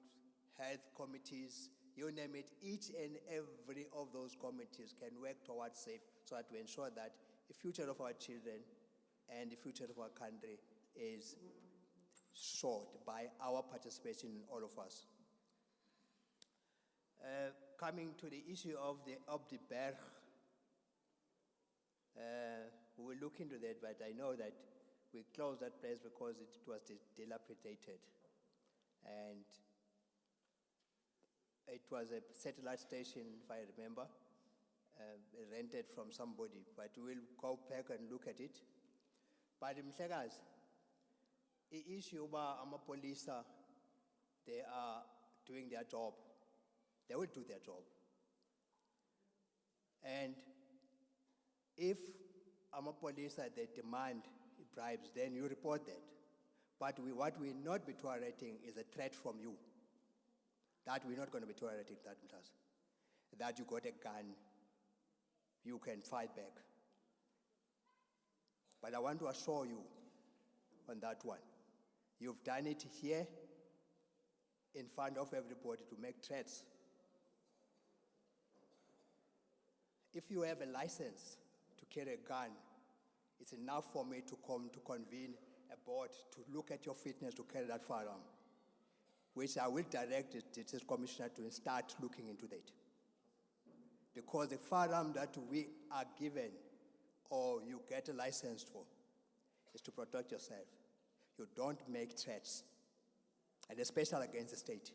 health committees, you name it. Each and every of those committees can work towards safe, so that we ensure that the future of our children and the future of our country is sought by our participation in all of us. Coming to the issue of the Berg, we will look into that, but I know that we closed that place because it was dilapidated. And it was a satellite station, if I remember, rented from somebody, but we'll go back and look at it. But Mhlekazi, the issue about amapolisa, they are doing their job. They will do their job. And if amapolisa, they demand bribes, then you report that. But what we not be tolerating is a threat from you. That we're not going to be tolerating that, Mhlekazi. That you got a gun, you can fight back. But I want to assure you on that one. You've done it here in front of everybody to make threats. If you have a license to carry a gun, it's enough for me to come to convene a board to look at your fitness to carry that firearm, which I will direct the Justice Commissioner to start looking into that. Because the firearm that we are given or you get a license for is to protect yourself. You don't make threats, and especially against the state.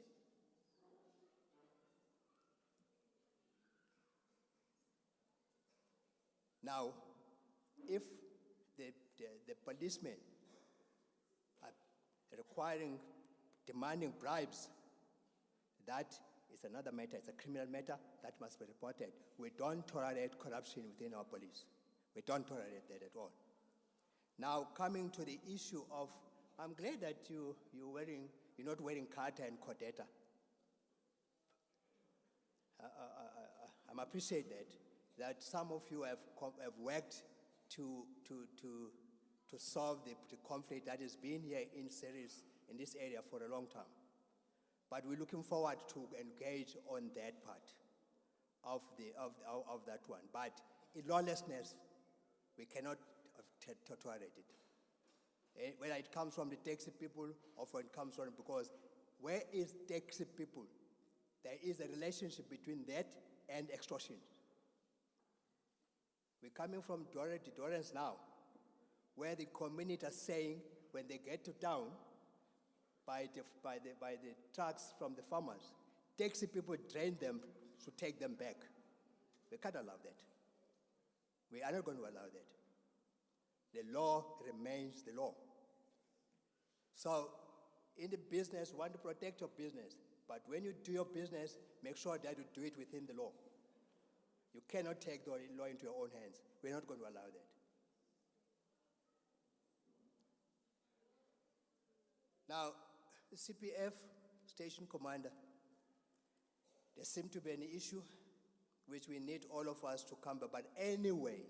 Now, if the policemen are demanding bribes, that is another matter. It's a criminal matter that must be reported. We don't tolerate corruption within our police. We don't tolerate that at all. Now, coming to the issue of, I'm glad that you're not wearing Carter and Cordetta. I appreciate that some of you have worked to solve the conflict that has been here in this area for a long time. But we're looking forward to engage on that part of that one. But in lawlessness, we cannot tolerate it. Whether it comes from the taxi people or when it comes from, because where is taxi people? There is a relationship between that and extortion. We're coming from Dorrance now, where the community are saying when they get to town, by the trucks from the farmers, taxi people drain them to take them back. We can't allow that. We are not going to allow that. The law remains the law. So, in the business, you want to protect your business, but when you do your business, make sure that you do it within the law. You cannot take the law into your own hands. We're not going to allow that. Now, the CPF station commander, there seems to be an issue which we need all of us to come back. But anyway,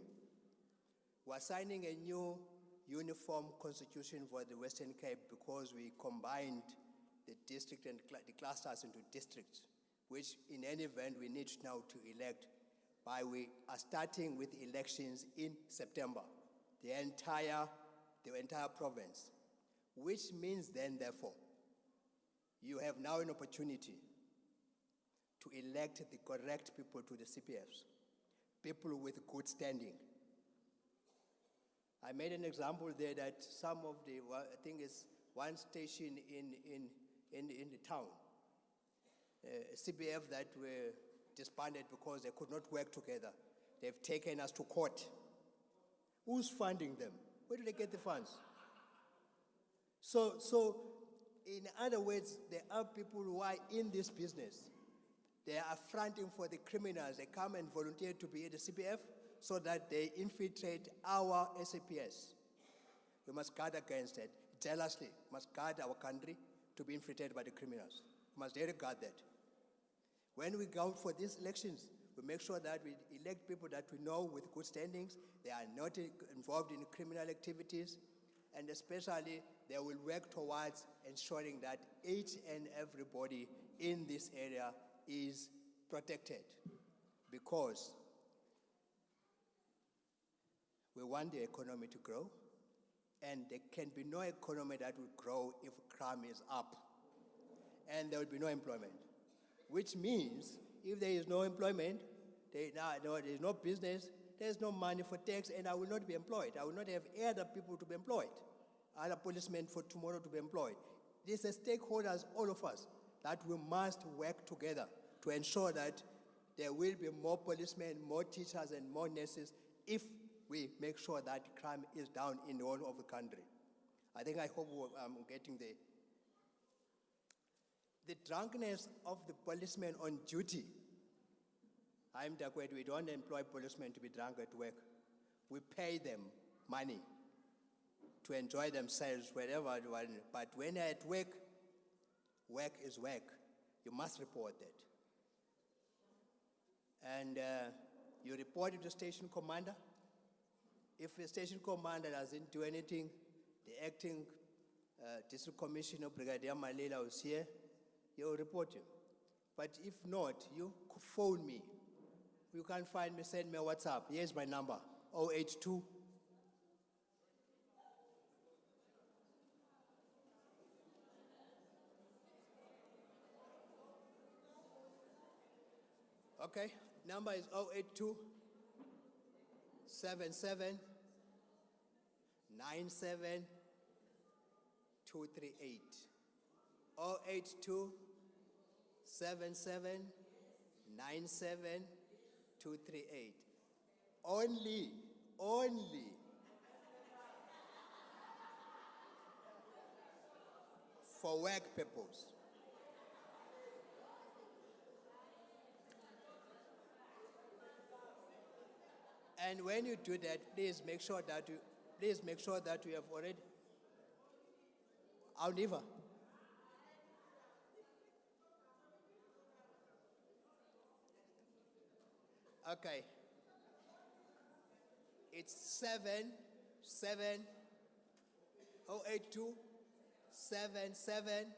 we're signing a new uniform constitution for the Western Cape because we combined the district and the clusters into districts, which in any event we need now to elect. We are starting with elections in September, the entire province, which means then, therefore, you have now an opportunity to elect the correct people to the CPFs, people with good standing. I made an example there that some of I think it's one station in the town, CPF that were disbanded because they could not work together. They've taken us to court. Who's funding them? Where do they get the funds? So in other words, there are people who are in this business. They are fronting for the criminals. They come and volunteer to be at the CPF so that they infiltrate our SAPS. We must guard against it. Jealously, must guard our country to be infiltrated by the criminals. We must dare guard that. When we go for these elections, we make sure that we elect people that we know with good standings. They are not involved in criminal activities, and especially they will work towards ensuring that each and everybody in this area is protected, because we want the economy to grow, and there can be no economy that will grow if crime is up, and there will be no employment, which means if there is no employment, there is no business, there is no money for tax, and I will not be employed. I will not have other people to be employed. other policemen for tomorrow to be employed. These are stakeholders, all of us, that we must work together to ensure that there will be more policemen, more teachers, and more nurses if we make sure that crime is down in the whole of the country. I hope I'm getting there. The drunkenness of the policemen on duty. I'm Dakwet, we don't employ policemen to be drunk at work. We pay them money to enjoy themselves wherever, but when they're at work, work is work. You must report that. And you report it to station commander. If the station commander doesn't do anything, the acting district commissioner, Brigadier Mathale, was here, you'll report him. But if not, you phone me. You can't find me, send me a WhatsApp. Here's my number, 082. Okay, number is 082 77 97 238. 082 77 97 238. Only for work purpose. And when you do that, please make sure that you have already. I'll never. Okay. It's 082 77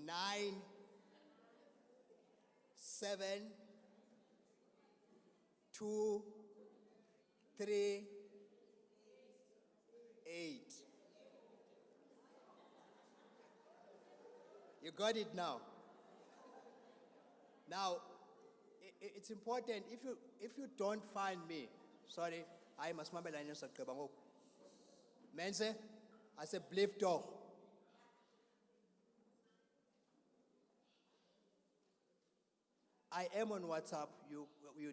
97 2 3 8. You got it now. Now, it's important, if you don't find me, sorry, I must remember the answer. Mense, I said, believe doch. I am on WhatsApp. You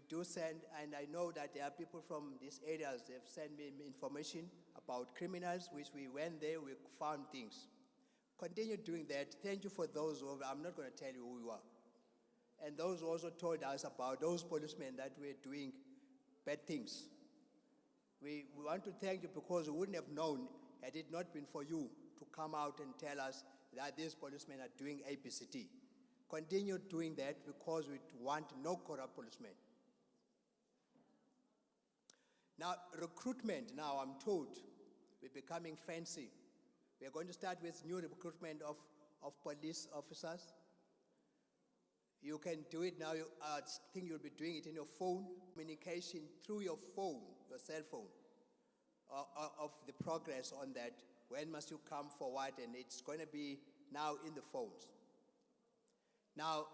do send, and I know that there are people from these areas. They've sent me information about criminals, which we went there, we found things. Continue doing that. Thank you for those who, I'm not going to tell you who you are. And those who also told us about those policemen that were doing bad things. We want to thank you because we wouldn't have known had it not been for you to come out and tell us that these policemen are doing ABCD. Continue doing that because we want no corrupt policemen. Now, recruitment, now I'm told, we're becoming fancy. We're going to start with new recruitment of police officers. You can do it now. I think you'll be doing it in your phone. Communication through your phone, your cell phone, of the progress on that. When must you come for what? And it's going to be now in the phones. Now,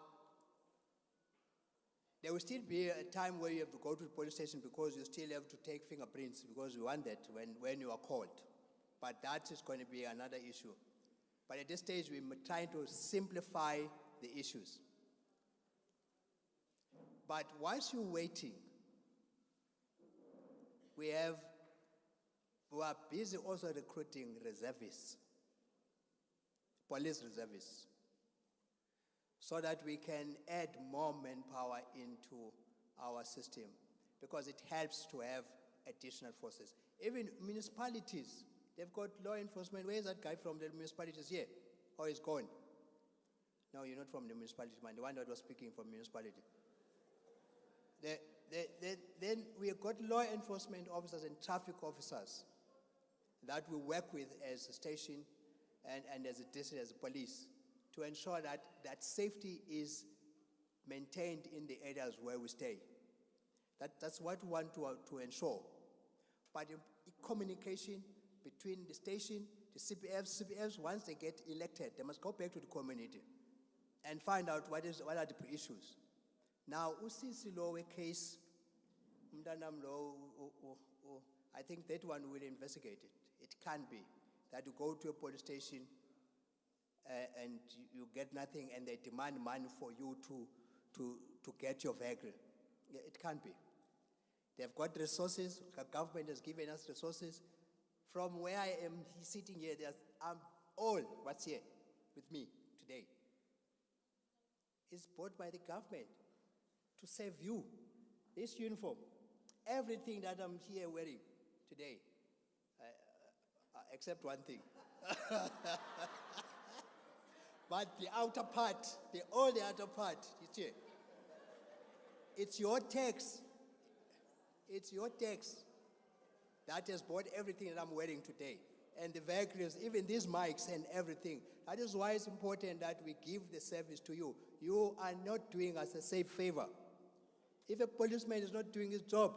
there will still be a time where you have to go to the police station because you still have to take fingerprints because we want that when you are called. But that is going to be another issue. But at this stage, we're trying to simplify the issues. But whilst you're waiting, we are busy also recruiting reservists, police reservists, so that we can add more manpower into our system, because it helps to have additional forces. Even municipalities, they've got law enforcement. Where is that guy from the municipalities here? Oh, he's gone. No, you're not from the municipality, man. The one that was speaking from municipality. Then we have got law enforcement officers and traffic officers that we work with as a station and as a district, as a police, to ensure that safety is maintained in the areas where we stay. That's what we want to ensure. But communication between the station, the CPFs, once they get elected, they must go back to the community and find out what are the issues. Now, usisi lo case, mntanam lo I think that one will investigate it. It can't be that you go to a police station and you get nothing and they demand money for you to get your vehicle. Yeah, it can't be. They've got resources, the government has given us resources. From where I am sitting here, all what's here with me today is bought by the government to save you. This uniform, everything that I'm here wearing today, except one thing. But the outer part, all the outer part, it's here. It's your tax. It's your tax that has bought everything that I'm wearing today. And the vehicles, even these mics and everything. That is why it's important that we give the service to you. You are not doing us a safe favor. If a policeman is not doing his job,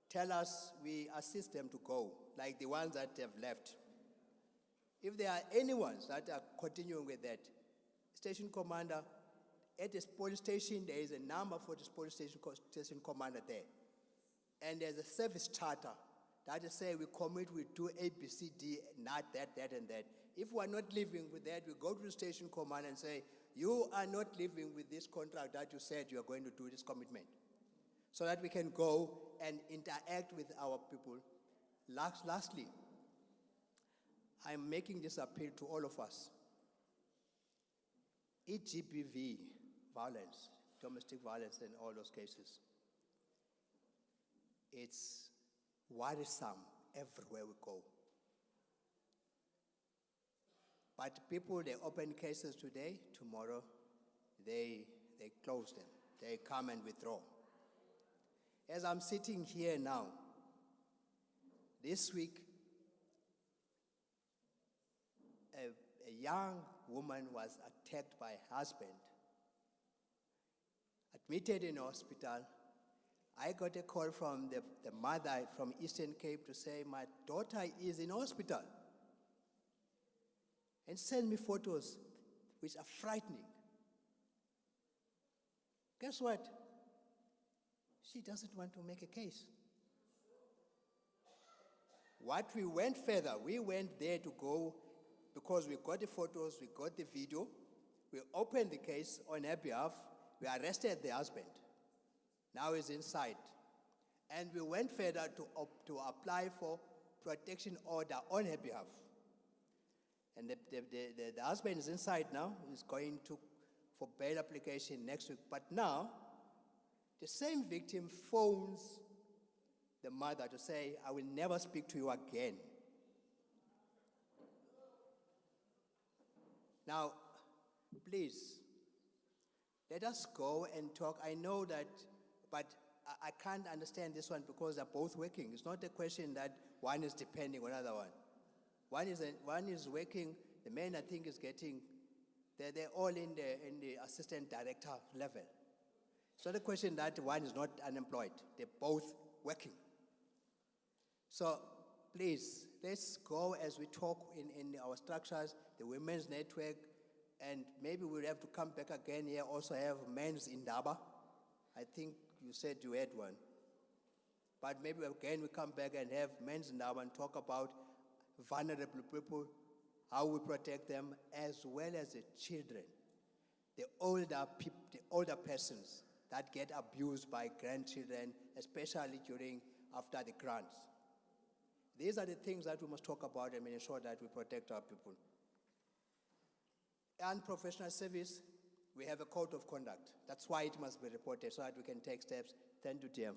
tell us, we assist them to go, like the ones that have left. If there are any ones that are continuing with that, station commander, at this police station, there is a number for this police station commander there. And there's a service charter that is saying we commit, we do A, B, C, D, not that, that, and that. If we're not living with that, we go to the station commander and say, you are not living with this contract that you said you are going to do this commitment. So that we can go and interact with our people. Lastly, I'm making this appeal to all of us. EGBV violence, domestic violence in all those cases, it's worrisome everywhere we go. But people, they open cases today, tomorrow, they close them. They come and withdraw. As I'm sitting here now, this week, a young woman was attacked by her husband, admitted in hospital. I got a call from the mother from Eastern Cape to say, my daughter is in hospital. And send me photos which are frightening. Guess what? She doesn't want to make a case. What we went further, we went there to go, because we got the photos, we got the video, we opened the case on her behalf, we arrested the husband. Now he's inside. And we went further to apply for protection order on her behalf. And the husband is inside now. He's going for bail application next week. But now, the same victim phones the mother to say, I will never speak to you again. Now, please, let us go and talk. I know that, but I can't understand this one because they're both working. It's not a question that one is depending on another one. One is working, the man I think is getting, they're all in the assistant director level. It's not a question that one is not unemployed. They're both working. So please, let's go as we talk in our structures, the women's network, and maybe we'll have to come back again here, also have men's indaba. I think you said you had one. But maybe again we come back and have men's indaba and talk about vulnerable people, how we protect them, as well as the children, the older persons that get abused by grandchildren, especially after the grants. These are the things that we must talk about and ensure that we protect our people. And professional service, we have a code of conduct. That's why it must be reported so that we can take steps. Thank you, TM.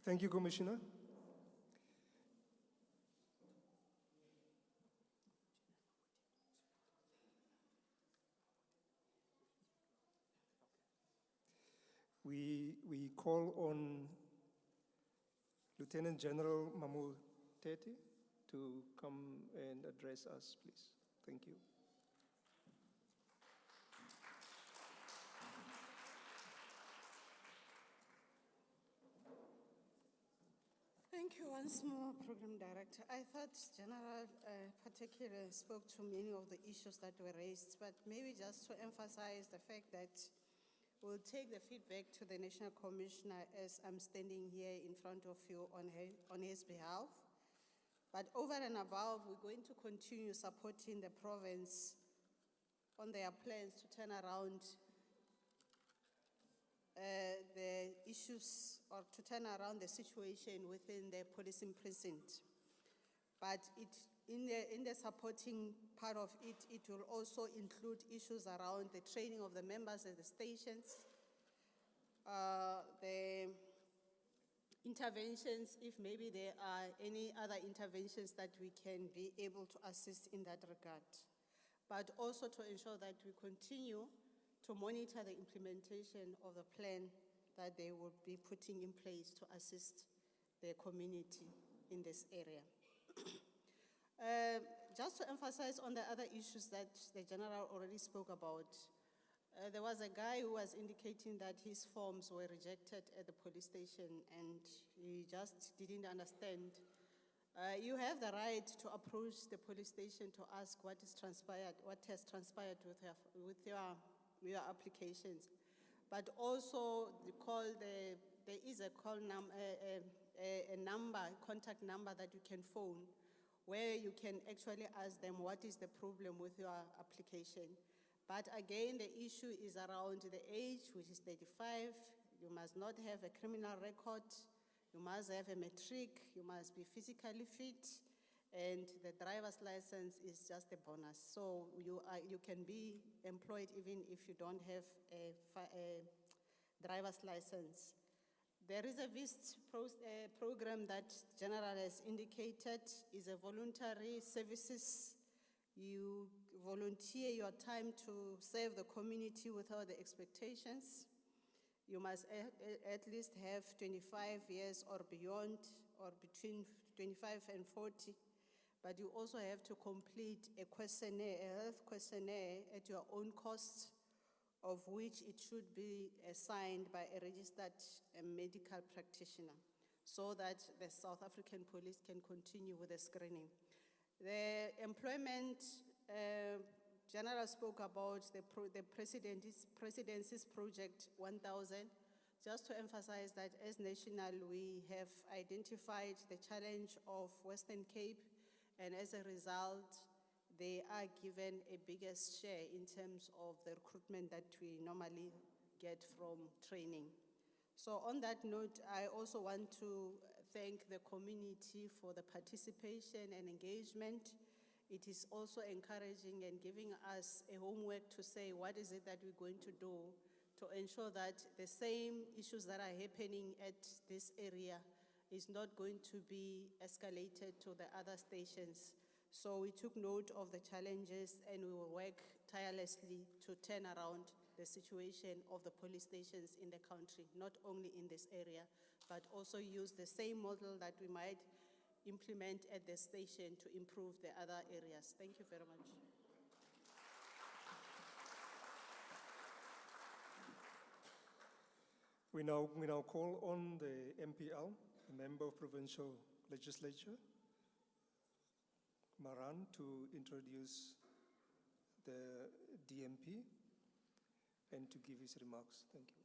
Thank you, Commissioner. We call on Lieutenant General Mathale to come and address us, please. Thank you. Thank Thank you once more, Program Director. I thought General particularly spoke to many of the issues that were raised, but maybe just to emphasize the fact that we'll take the feedback to the National Commissioner as I'm standing here in front of you on his behalf. But over and above, we're going to continue supporting the province on their plans to turn around the issues or to turn around the situation within the policing precinct. But in the supporting part of it, it will also include issues around the training of the members at the stations, the interventions, if maybe there are any other interventions that we can be able to assist in that regard. But also to ensure that we continue to monitor the implementation of the plan that they will be putting in place to assist the community in this area. Just to emphasize on the other issues that the General already spoke about, there was a guy who was indicating that his forms were rejected at the police station and he just didn't understand. You have the right to approach the police station to ask what has transpired with your applications. But also there is a contact number that you can phone where you can actually ask them what is the problem with your application. But again, the issue is around the age, which is 35. You must not have a criminal record. You must have a matric. You must be physically fit. And the driver's license is just a bonus. So you can be employed even if you don't have a driver's license. There is a VIST program that General has indicated is a voluntary services. You volunteer your time to serve the community without the expectations. You must at least have 25 years or beyond, or between 25 and 40. But you also have to complete a questionnaire, a health questionnaire at your own cost, of which it should be signed by a registered medical practitioner so that the South African police can continue with the screening. The employment, General spoke about the Presidency's Project 1000. Just to emphasize that as national, we have identified the challenge of Western Cape, and as a result, they are given a bigger share in terms of the recruitment that we normally get from training. So on that note, I also want to thank the community for the participation and engagement. It is also encouraging and giving us a homework to say what is it that we're going to do to ensure that the same issues that are happening at this area is not going to be escalated to the other stations. So we took note of the challenges and we will work tirelessly to turn around the situation of the police stations in the country, not only in this area, but also use the same model that we might implement at the station to improve the other areas. Thank you very much. We now call on the MPL, the Member of Provincial Legislature, Maran, to introduce the DMP and to give his remarks. Thank you.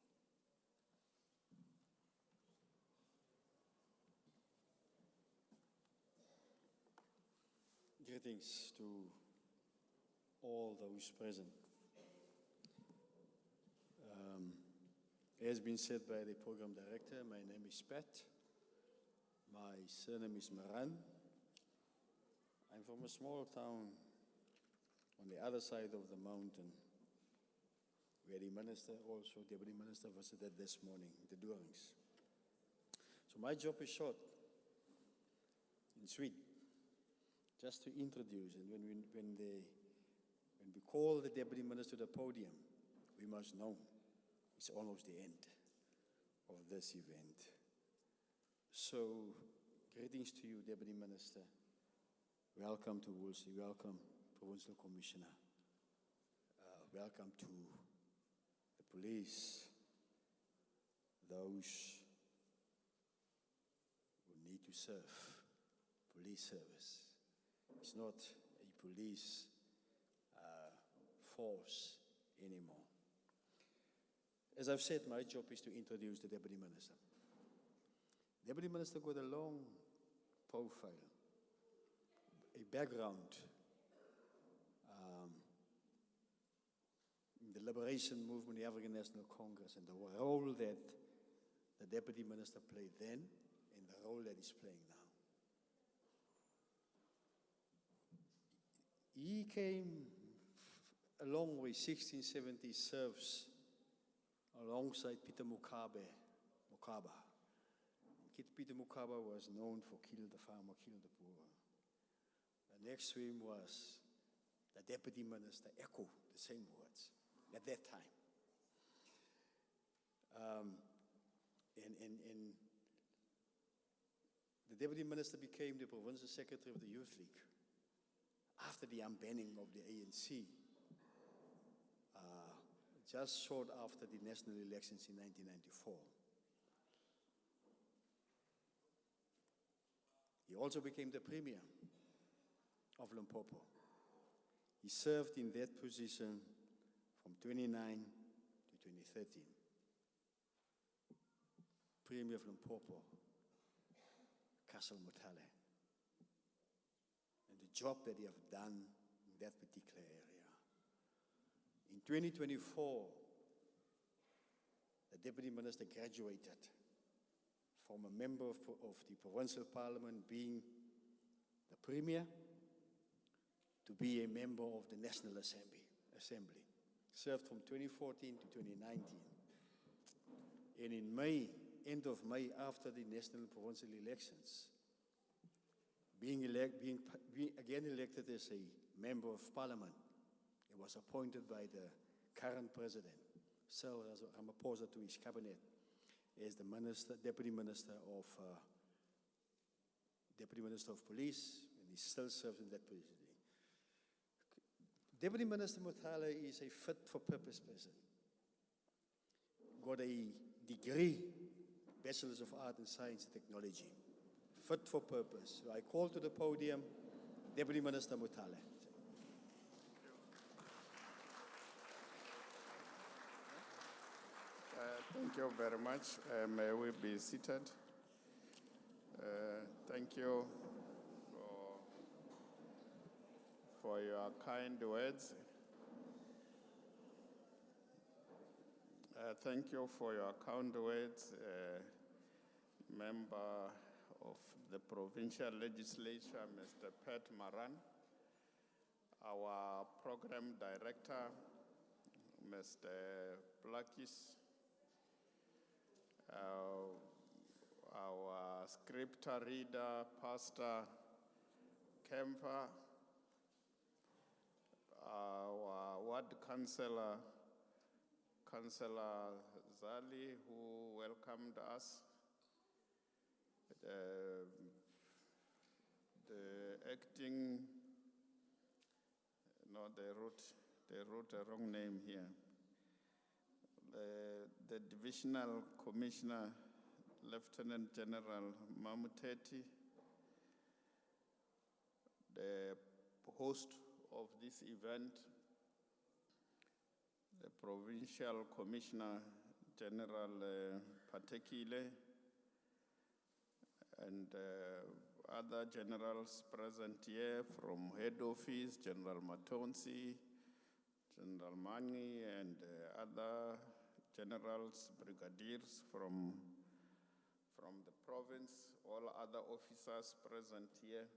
Greetings to all those present. As been said by the program director, my name is Pat. My surname is Maran. I'm from a small town on the other side of the mountain, where the minister, also deputy minister, visited this morning, the Durings. So my job is short and sweet, just to introduce. And when we call the deputy minister to the podium, we must know it's almost the end of this event. So, greetings to you, Deputy Minister. Welcome to Wolseley. Welcome, Provincial Commissioner. Welcome to the police, those who need to to serve police service. It's not a police force anymore. As I've said, my job is to introduce the Deputy Minister. Deputy Minister got a long profile, a background in the liberation movement, the African National Congress, and the role that the Deputy Minister played then and the role that he's playing now. He came a long way, 1670, serves alongside Peter Mokaba. Peter Mokaba was known for kill the farmer, kill the poor. The next to him was the Deputy Minister, echoed the same words at that time. And the Deputy Minister became the Provincial Secretary of the Youth League after the unbanning of the ANC, just short after the national elections in 1994. He also became the Premier of Limpopo. He served in that position from 29 to 2013. Premier of Limpopo, Cassel Mathale. And the job that he have done in that particular area. In 2024, the Deputy Minister graduated from a member of the Provincial Parliament, being the Premier, to be a member of the National Assembly. Served from 2014 to 2019. And in May, end of May, after the national and provincial elections, being again elected as a member of Parliament, he was appointed by the current President, Cyril Ramaphosa, to his cabinet as the Deputy Minister of Police, and he still serves in that position. Deputy Minister Mathale is a fit-for-purpose person. Got a degree, Bachelor's of Art in Science and Technology. Fit for purpose. So I call to the podium Deputy Minister Mathale. Thank you very much. May we be seated? Thank you for your kind words. Thank you for your kind words, Member of the Provincial Legislature, Mr. Pat Maran, our Program Director, Mr. Blakis, our scripture reader, Pastor Kemper, our ward councillor, Councillor Zali, who welcomed us, the acting, no, they wrote a wrong name here. The Divisional Commissioner, Lieutenant General Mamuteti, the host of this event, the Provincial Commissioner General Patekile, and other generals present here from head office, General Matonsi, General Mani, and other generals, brigadiers from the province, all other officers present here,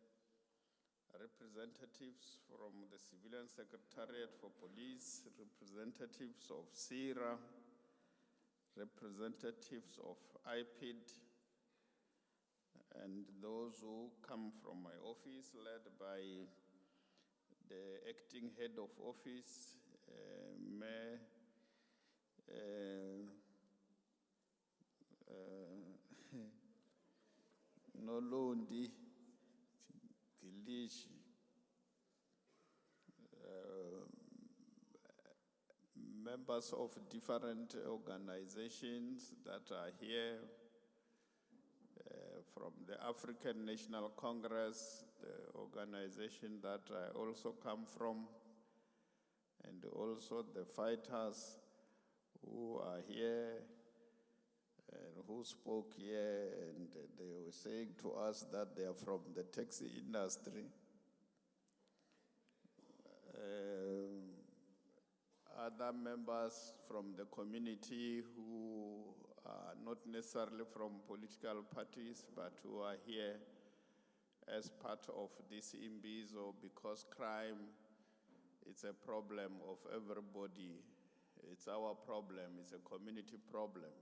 representatives from the Civilian Secretariat for Police, representatives of SIRA, representatives of IPID, and those who come from my office, led by the acting head of office, Mayor Nolondi Gilishi, members of different organizations that are here, from the African National Congress, the organization that I also come from, and also the fighters who are here and who spoke here, and they were saying to us that they are from the taxi industry. Other members from the community who are not necessarily from political parties, but who are here as part of this Imbizo, because crime is a problem of everybody. It's our problem, it's a community problem.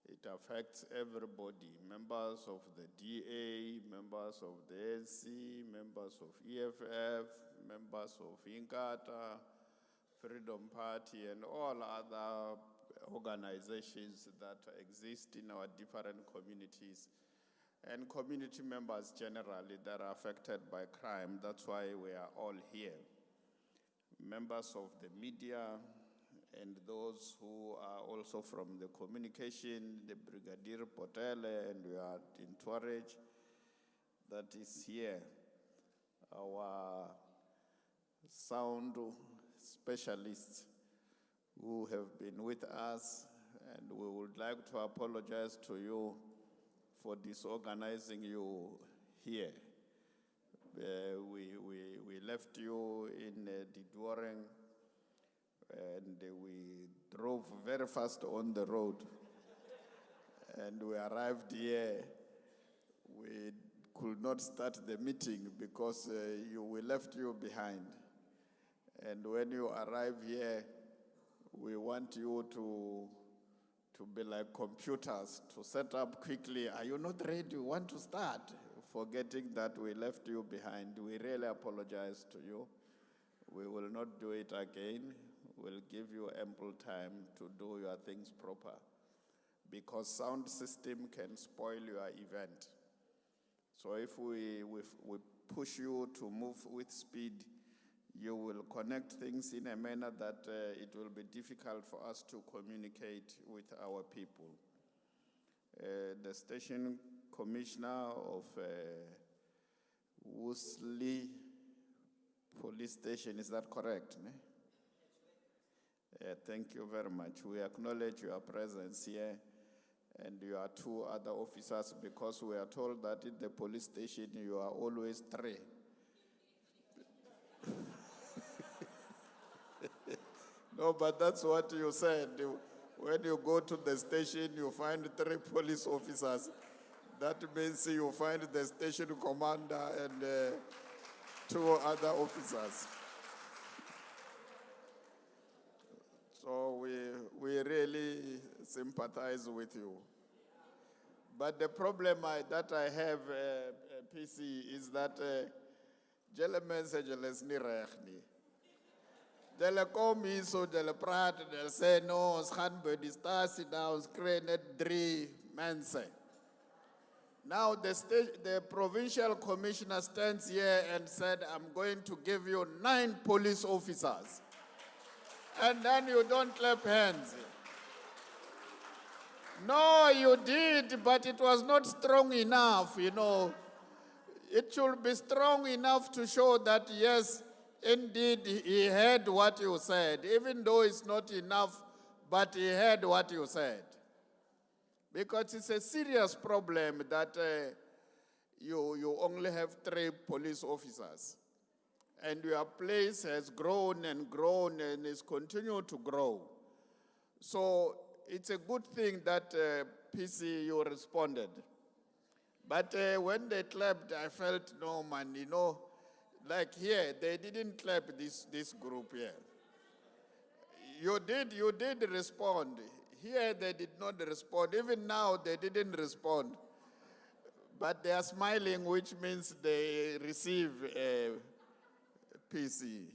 It affects everybody, members of the DA, members of the ANC, members of EFF, members of Inkatha, Freedom Party, and all other organizations that exist in our different communities, and community members generally that are affected by crime. That's why we are all here. Members of the media, and those who are also from the communication, the Brigadier Mathale, and we are in Tuareg, that is here. Our sound specialists who have been with us, and we would like to apologize to you for disorganizing you here. We left you in Didoring, and we drove very fast on the road, and we arrived here. We could not start the meeting because we left you behind. And when you arrive here, we want you to be like computers, to set up quickly. Are you not ready? You want to start? Forgetting that we left you behind. We really apologize to you. We will not do it again. We'll give you ample time to do your things proper, because sound system can spoil your event. So if we push you to move with speed, you will connect things in a manner that it will be difficult for us to communicate with our people. The station commissioner of Wolseley police station, is that correct? Ne? Thank you very much. We acknowledge your presence here and your two other officers, because we are told that in the police station you are always three. No, but that's what you said. When you go to the station, you find 3 police officers. That means you find the station commander and 2 other officers. So we really sympathize with you. But the problem that I have, PC, is that gentlemen say ni rechni. Dele komiso dele prat del say no schan bedistasi down screened 3 mense. Now the provincial commissioner stands here and said, I'm going to give you 9 police officers. And then you don't clap hands. No, you did, but it was not strong enough, you know. It should be strong enough to show that, yes, indeed, he heard what you said, even though it's not enough, but he heard what you said. Because it's a serious problem that you only have 3 police officers. And your place has grown and grown and is continuing to grow. So it's a good thing that PC, you responded. But when they clapped, I felt, no man, you know, like here, they didn't clap this group here. You did respond. Here they did not respond. Even now they didn't respond. But they are smiling, which means they receive PC.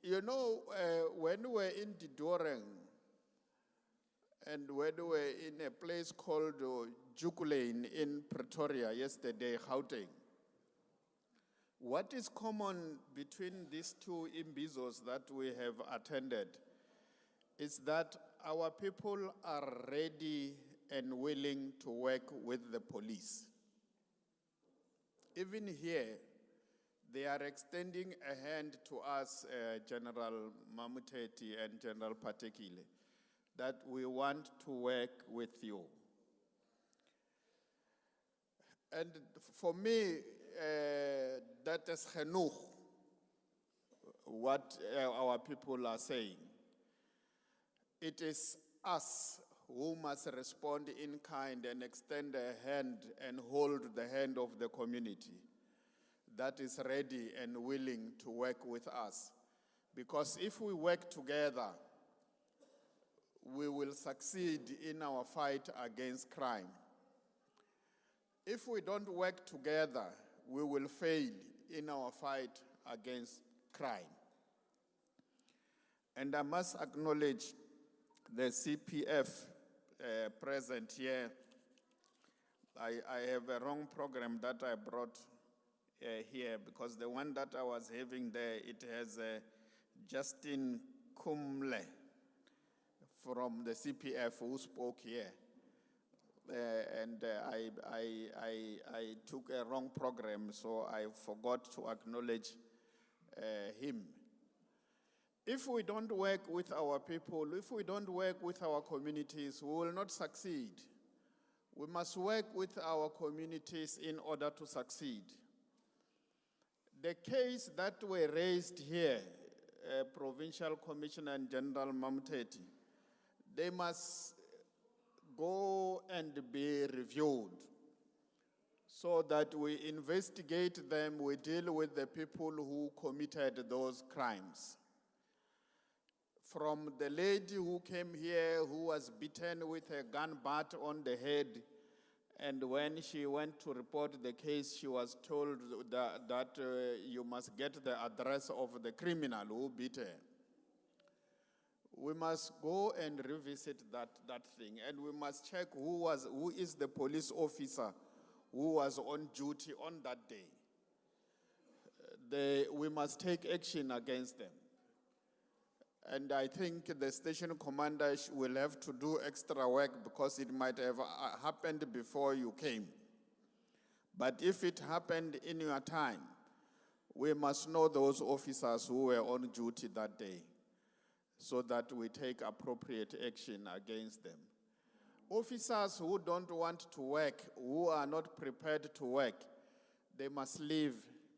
You know, when we were in Didoring, and when we were in a place called Jukulane in Pretoria yesterday, Gauteng, what is common between these 2 Imbizos that we have attended is that our people are ready and willing to work with the police. Even here, they are extending a hand to us, General Mamuteti and General Patekile, that we want to work with you. And for me, that is genoeg, what our people are saying. It is us who must respond in kind and extend a hand and hold the hand of the community that is ready and willing to work with us. Because if we work together, we will succeed in our fight against crime. If we don't work together, we will fail in our fight against crime. And I must acknowledge the CPF present here. I have a wrong program that I brought here, because the one that I was having there, it has Justin Kumle from the CPF who spoke here. And I took a wrong program, so I forgot to acknowledge him. If we don't work with our people, if we don't work with our communities, we will not succeed. We must work with our communities in order to succeed. The case that were raised here, Provincial Commissioner and General Mamuteti, they must go and be reviewed so that we investigate them, we deal with the people who committed those crimes. From the lady who came here who was beaten with a gun butt on the head, and when she went to report the case, she was told that you must get the address of the criminal who beat her. We must go and revisit that thing, and we must check who is the police officer who was on duty on that day. We must take action against them. And I think the station commander will have to do extra work, because it might have happened before you came. But if it happened in your time, we must know those officers who were on duty that day, so that we take appropriate action against them. Officers who don't want to work, who are not prepared to work, they must leave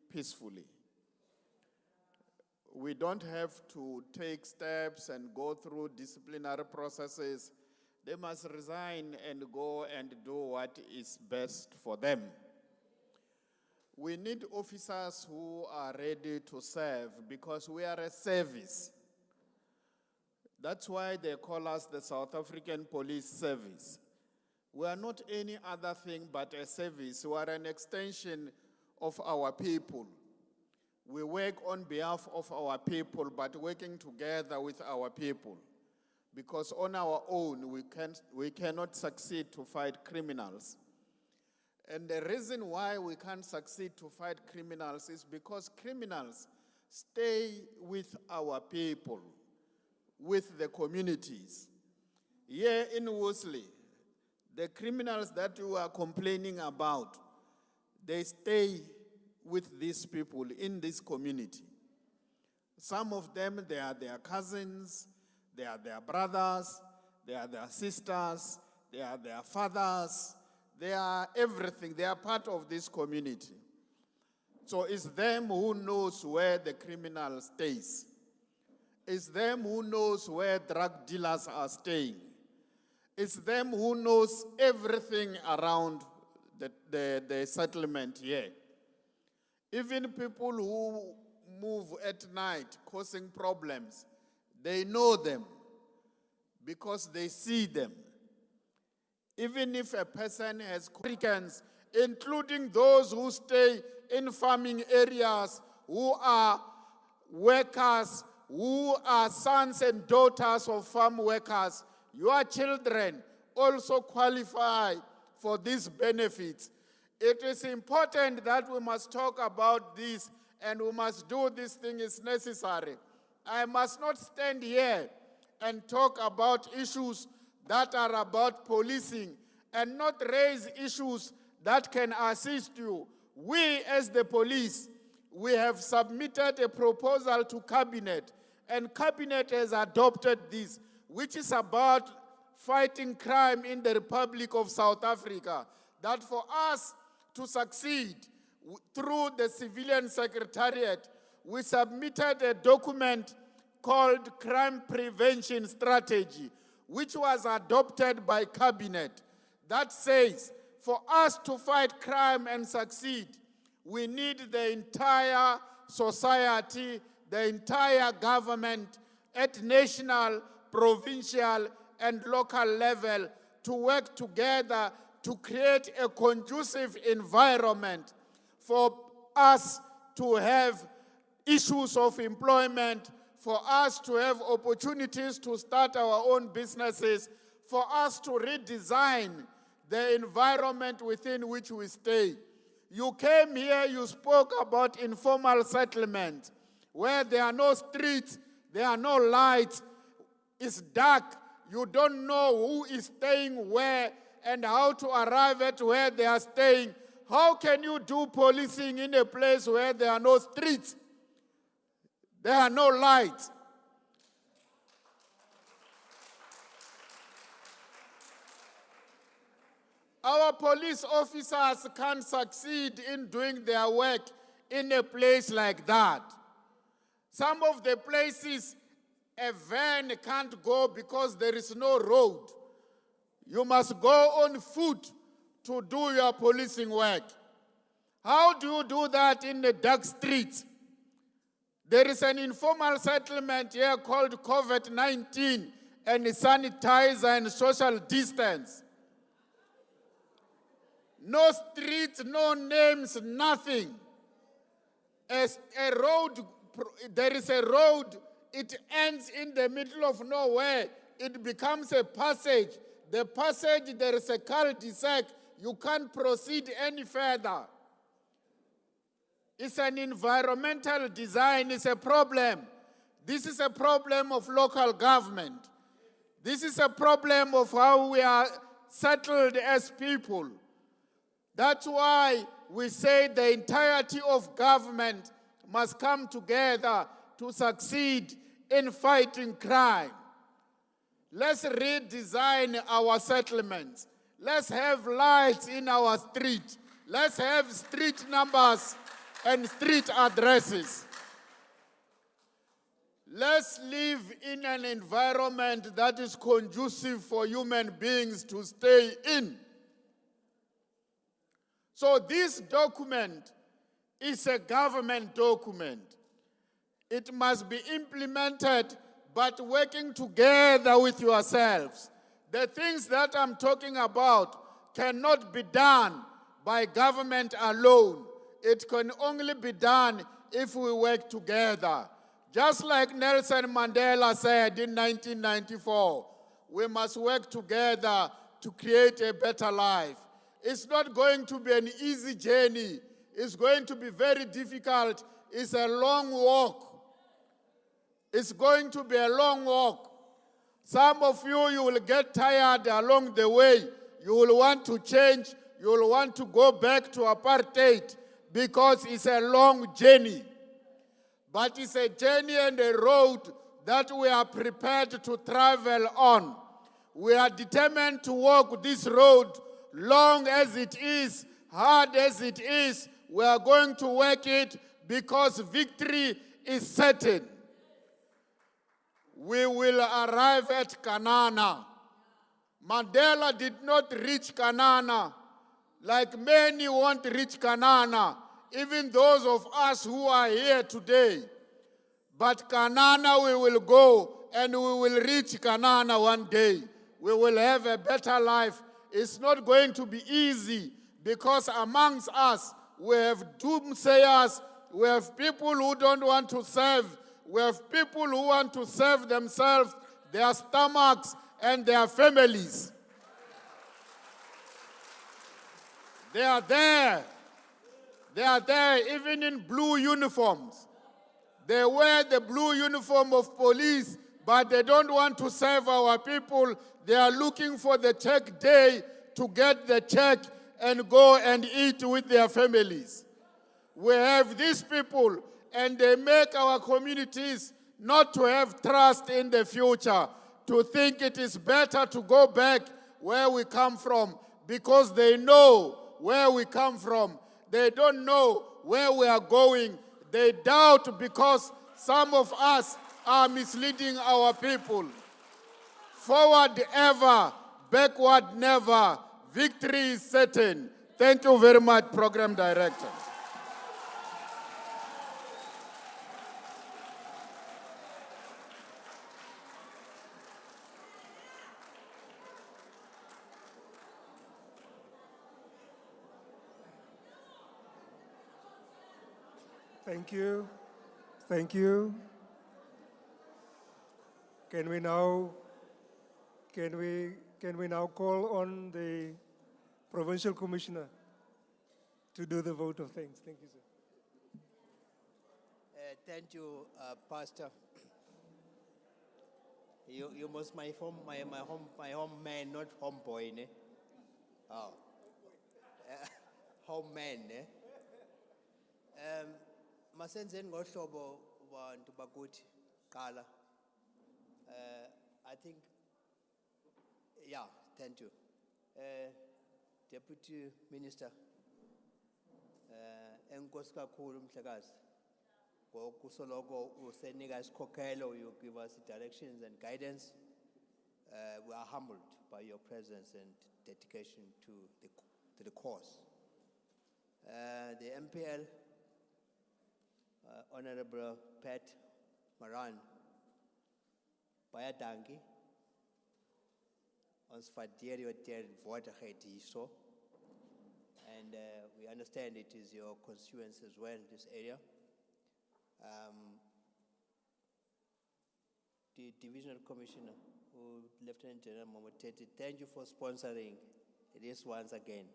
peacefully. We don't have to take steps and go through disciplinary processes. They must resign and go and do what is best for them. We need officers who are ready to serve, because we are a service. That's why they call us the South African Police Service. We are not any other thing but a service. We are an extension of our people. We work on behalf of our people, but working together with our people. Because on our own, we cannot succeed to fight criminals. And the reason why we can't succeed to fight criminals is because criminals stay with our people, with the communities. Here in Wolseley, the criminals that you are complaining about, they stay with these people in this community. Some of them, they are their cousins, they are their brothers, they are their sisters, they are their fathers, they are everything, they are part of this community. So it's them who knows where the criminal stays. It's them who knows where drug dealers are staying. It's them who knows everything around the settlement here. Even people who move at night causing problems, they know them because they see them. Even if a person has Africans, including those who stay in farming areas, who are workers, who are sons and daughters of farm workers, your children also qualify for these benefits. It is important that we must talk about this, and we must do this thing is necessary. I must not stand here and talk about issues that are about policing and not raise issues that can assist you. We, as the police, we have submitted a proposal to Cabinet, and Cabinet has adopted this, which is about fighting crime in the Republic of South Africa. That for us to succeed through the Civilian Secretariat, we submitted a document called Crime Prevention Strategy, which was adopted by Cabinet, that says for us to fight crime and succeed, we need the entire society, the entire government at national, provincial, and local level to work together to create a conducive environment for us to have issues of employment, for us to have opportunities to start our own businesses, for us to redesign the environment within which we stay. You came here, you spoke about informal settlement, where there are no streets, there are no lights, it's dark, you don't know who is staying where and how to arrive at where they are staying. How can you do policing in a place where there are no streets? There are no lights. Our police officers can't succeed in doing their work in a place like that. Some of the places a van can't go because there is no road. You must go on foot to do your policing work. How do you do that in the dark streets? There is an informal settlement here called COVID-19 and sanitizer and social distance. No streets, no names, nothing. As a road, there is a road, it ends in the middle of nowhere. It becomes a passage. The passage, there is a cul-de-sac. You can't proceed any further. It's an environmental design, it's a problem. This is a problem of local government. This is a problem of how we are settled as people. That's why we say the entirety of government must come together to succeed in fighting crime. Let's redesign our settlements. Let's have lights in our street. Let's have street numbers and street addresses. Let's live in an environment that is conducive for human beings to stay in. So this document is a government document. It must be implemented, but working together with yourselves. The things that I'm talking about cannot be done by government alone. It can only be done if we work together. Just like Nelson Mandela said in 1994, we must work together to create a better life. It's not going to be an easy journey. It's going to be very difficult. It's a long walk. It's going to be a long walk. Some of you will get tired along the way. You will want to change. You will want to go back to apartheid because it's a long journey. But it's a journey and a road that we are prepared to travel on. We are determined to walk this road long as it is, hard as it is. We are going to work it because victory is certain. We will arrive at Kanana. Mandela did not reach Kanana. Like many won't reach Kanana, even those of us who are here today. But Kanana we will go, and we will reach Kanana one day. We will have a better life. It's not going to be easy because amongst us, we have doomsayers, we have people who don't want to serve, we have people who want to serve themselves, their stomachs, and their families. They are there. They are there even in blue uniforms. They wear the blue uniform of police, but they don't want to serve our people. They are looking for the check day to get the check and go and eat with their families. We have these people, and they make our communities not to have trust in the future, to think it is better to go back where we come from, because they know where we come from. They don't know where we are going. They doubt because some of us are misleading our people. Forward ever, backward never. Victory is certain. Thank you very much, Program Director. Thank you. Thank you. Can we now call on the Provincial Commissioner to do the vote of thanks? Thank you, sir. Thank you, Pastor. You must my home man, not homeboy, ne? Oh, home man, ne? Masenzen ngohlobo bantu bakuthi qala. I think, yeah, thank you. Deputy Minister, enkosi kakhulu mhlekazi. Ngokusoloko usenika isikhokhelo, you give us directions and guidance. We are humbled by your presence and dedication to the cause. The MPL, Honorable Pat Maran, bayadanki ons waardeer jou teenwoordigheid hierso, and we understand it is your constituency as well, this area. The Divisional Commissioner, Lieutenant General Momoteti, thank you for sponsoring this once again.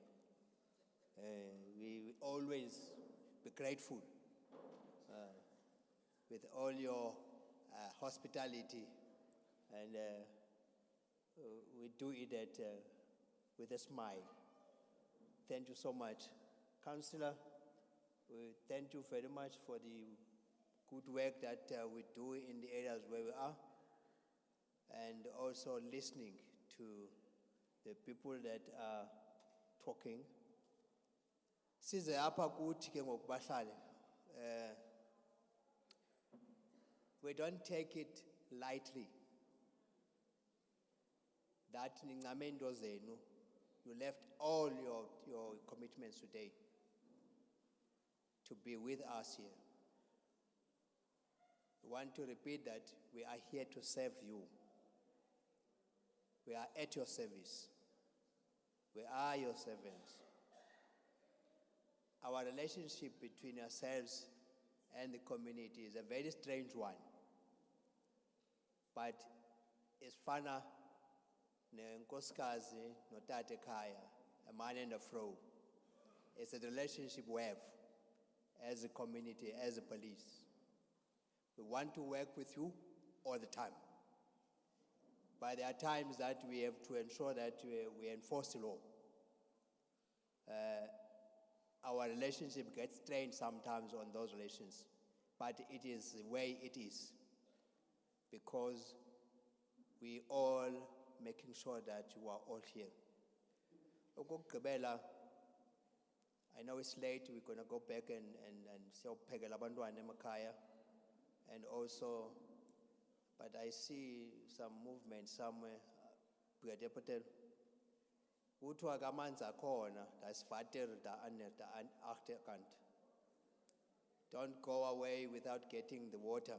We always be grateful with all your hospitality, and we do it with a smile. Thank you so much. Councillor, we thank you very much for the good work that we do in the areas where we are, and also listening to the people that are talking. Size apha kuthi ke ngokubahlale. We don't take it lightly that ningamendo zenu, you left all your commitments today to be with us here. We want to repeat that we are here to serve you. We are at your service. We are your servants. Our relationship between yourselves and the community is a very strange one. But it's fana nenkosikazi notate khaya, a man and a fro. It's a relationship we have as a community, as a police. We want to work with you all the time. But there are times that we have to ensure that we enforce the law. Our relationship gets strained sometimes on those relations, but it is the way it is, because we all making sure that you are all here. Okugqibela, I know it's late, we're going to go back and siyophekela abantwana emakhaya, and also, but I see some movement somewhere. Deputy, kuthiwa kamanzi akhona, dasivater da achterkant. Don't go away without getting the water.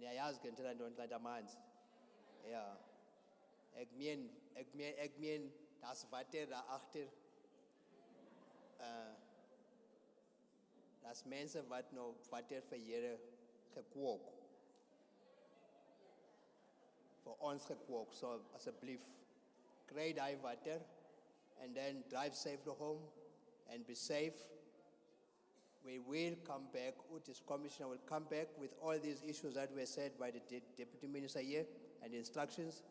Niyayazi ke ndlela ntoni xa amanzi. Yeah. Ekmien dasivater da achter. Das mense wat nou vater vir Here gekook. Vir ons gekook, so asseblief kry daai water and then drive safely home and be safe. We will come back, Utis Commissioner will come back with all these issues that were said by the Deputy Minister here and instructions.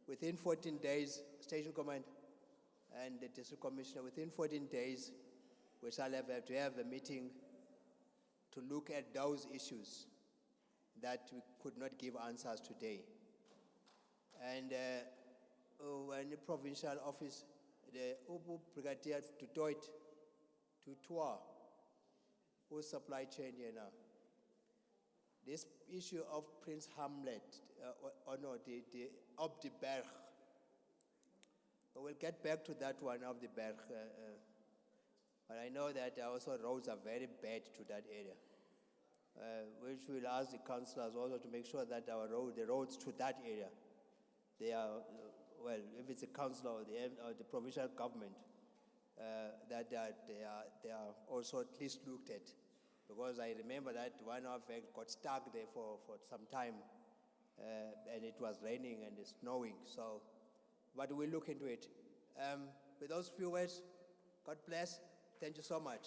within 14 days, Station Command and the District Commissioner, within 14 days, we shall have to have a meeting to look at those issues that we could not give answers today. And when the provincial office, the Ubu Brigadier to Deut, to Tour, who's supply chain here now. This issue of Prince Hamlet, or no, the of the Berg. We'll get back to that one of the Berg. But I know that also roads are very bad to that area. Which we'll ask the councillors also to make sure that the roads to that area, they are, well, if it's a council or the provincial government, that they are also at least looked at. Because I remember that one of them got stuck there for some time, and it was raining and it's snowing. So, but we'll look into it. With those few words, God bless. Thank you so much.